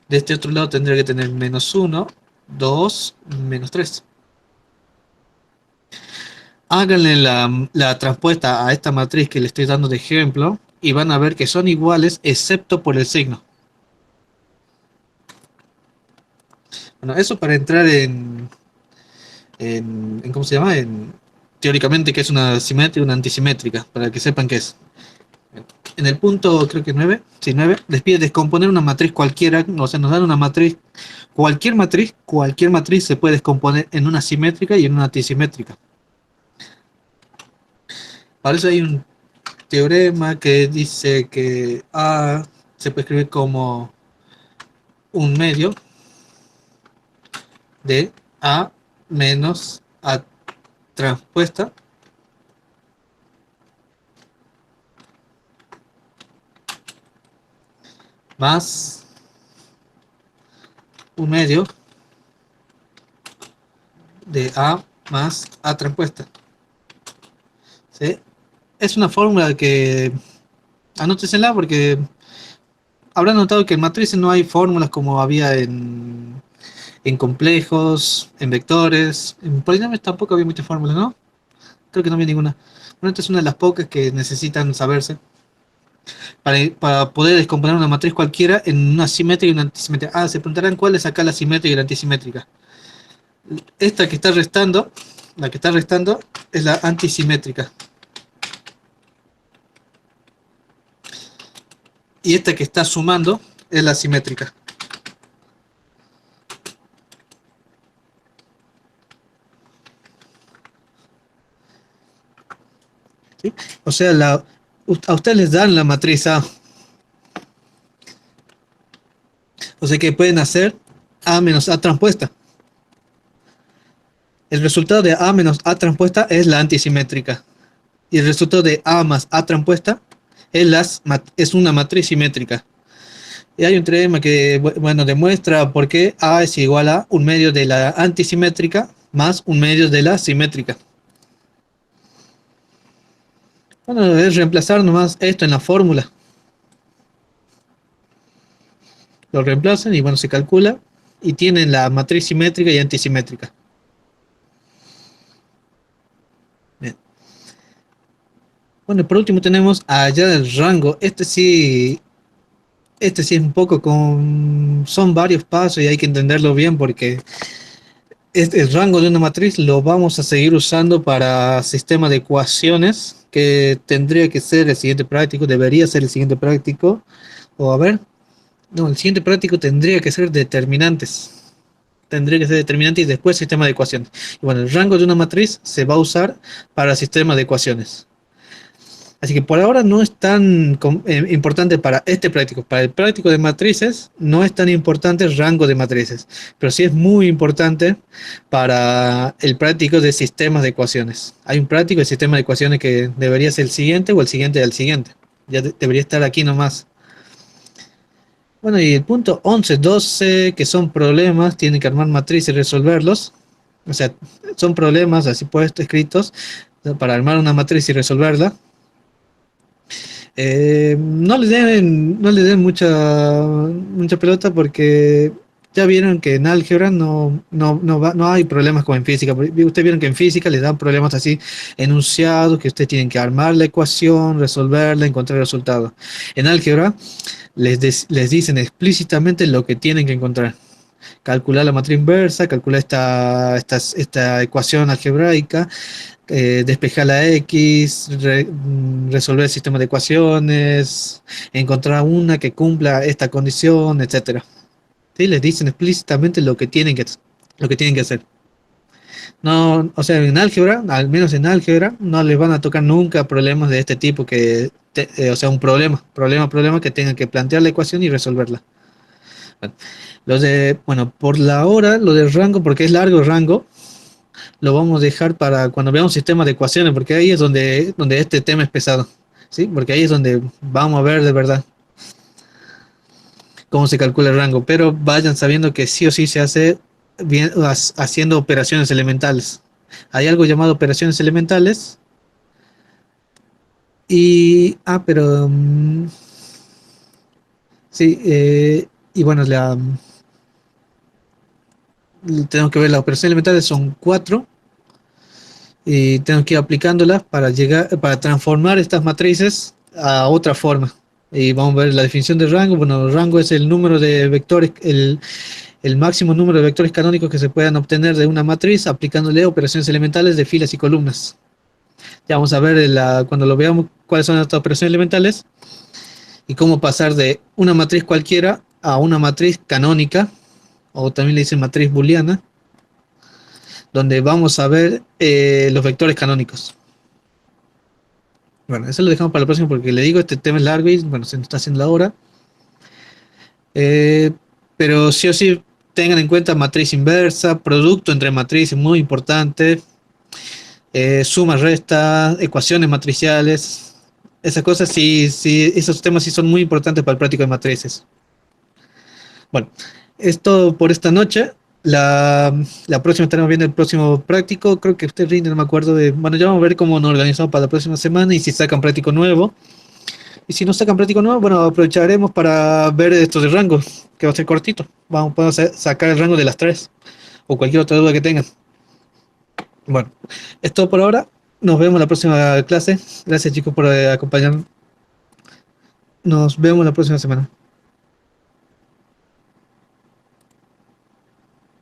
de este otro lado tendría que tener menos 1, 2, menos 3. Háganle la transpuesta a esta matriz que le estoy dando de ejemplo y van a ver que son iguales excepto por el signo. Bueno, eso para entrar en ¿cómo se llama? Teóricamente que es una simétrica y una antisimétrica, para que sepan qué es. En el punto, creo que 9, sí, 9, les pide descomponer una matriz cualquiera, o sea, nos dan una matriz, cualquier matriz se puede descomponer en una simétrica y en una antisimétrica. Para eso hay un teorema que dice que A se puede escribir como un medio de A menos A transpuesta más un medio de A más A transpuesta. ¿Sí? Es una fórmula que anótensela porque habrán notado que en matrices no hay fórmulas como había en complejos, en vectores. En polinomios tampoco había muchas fórmulas, ¿no? Creo que no había ninguna. Bueno, esta es una de las pocas que necesitan saberse para poder descomponer una matriz cualquiera en una simétrica y una antisimétrica. Se preguntarán cuál es acá la simétrica y la antisimétrica. Esta que está restando, la que está restando es la antisimétrica. Y esta que está sumando es la simétrica. ¿Sí? O sea, a ustedes les dan la matriz A. O sea que pueden hacer A menos A transpuesta. El resultado de A menos A transpuesta es la antisimétrica. Y el resultado de A más A transpuesta es una matriz simétrica. Y hay un teorema que bueno, demuestra por qué A es igual a un medio de la antisimétrica más un medio de la simétrica. Bueno, es reemplazar nomás esto en la fórmula. Lo reemplazan y bueno, se calcula y tienen la matriz simétrica y antisimétrica. Bien. Bueno, por último tenemos allá el rango. Este sí es un poco con... Son varios pasos y hay que entenderlo bien porque el rango de una matriz lo vamos a seguir usando para sistemas de ecuaciones que tendría que ser el siguiente práctico, debería ser el siguiente práctico. O a ver, no, el siguiente práctico tendría que ser determinantes. Tendría que ser determinante y después sistema de ecuaciones. Y bueno, el rango de una matriz se va a usar para sistemas de ecuaciones. Así que por ahora no es tan importante para este práctico. Para el práctico de matrices no es tan importante el rango de matrices, pero sí es muy importante para el práctico de sistemas de ecuaciones. Hay un práctico de sistemas de ecuaciones que debería ser el siguiente o el siguiente del siguiente. Ya debería estar aquí nomás. Bueno, y el punto 11, 12, que son problemas, tienen que armar matrices y resolverlos. O sea, son problemas así puestos, escritos, para armar una matriz y resolverla. No le den mucha pelota porque ya vieron que en álgebra no hay problemas como en física. Ustedes vieron que en física les dan problemas así enunciados, que ustedes tienen que armar la ecuación, resolverla, encontrar el resultado. En álgebra les dicen explícitamente lo que tienen que encontrar. Calcular la matriz inversa, calcular esta ecuación algebraica, despejar la X, resolver el sistema de ecuaciones, encontrar una que cumpla esta condición, etcétera. ¿Sí? Les dicen explícitamente lo que tienen que hacer. No, o sea, en álgebra, al menos en álgebra, no les van a tocar nunca problemas de este tipo o sea, un problema que tengan que plantear la ecuación y resolverla. Bueno, bueno, por la hora, lo del rango, porque es largo el rango, lo vamos a dejar para cuando veamos sistemas de ecuaciones, porque ahí es donde este tema es pesado, ¿sí? Porque ahí es donde vamos a ver de verdad cómo se calcula el rango, pero vayan sabiendo que sí o sí se hace bien, haciendo operaciones elementales. Hay algo llamado operaciones elementales pero sí, y bueno, tenemos que ver las operaciones elementales son cuatro y tenemos que ir aplicándolas para transformar estas matrices a otra forma. Y vamos a ver la definición de rango. Bueno, el rango es el número de vectores, el máximo número de vectores canónicos que se puedan obtener de una matriz aplicándole operaciones elementales de filas y columnas. Ya vamos a ver cuando lo veamos cuáles son estas operaciones elementales y cómo pasar de una matriz cualquiera a una matriz canónica, o también le dicen matriz booleana, donde vamos a ver los vectores canónicos. Bueno, eso lo dejamos para la próxima porque le digo, este tema es largo y bueno, se nos está haciendo la hora. Eh, pero sí o sí tengan en cuenta matriz inversa, producto entre matrices, muy importante, suma, resta, ecuaciones matriciales, esas cosas sí, esos temas sí son muy importantes para el práctico de matrices. Bueno, es todo por esta noche. La próxima estaremos viendo el próximo práctico. Creo que usted rinde, no me acuerdo de. Bueno, ya vamos a ver cómo nos organizamos para la próxima semana y si sacan práctico nuevo. Y si no sacan práctico nuevo, bueno, aprovecharemos para ver estos de rango, que va a ser cortito. Podemos sacar el rango de las tres o cualquier otra duda que tengan. Bueno, es todo por ahora. Nos vemos en la próxima clase. Gracias chicos por acompañarnos. Nos vemos la próxima semana.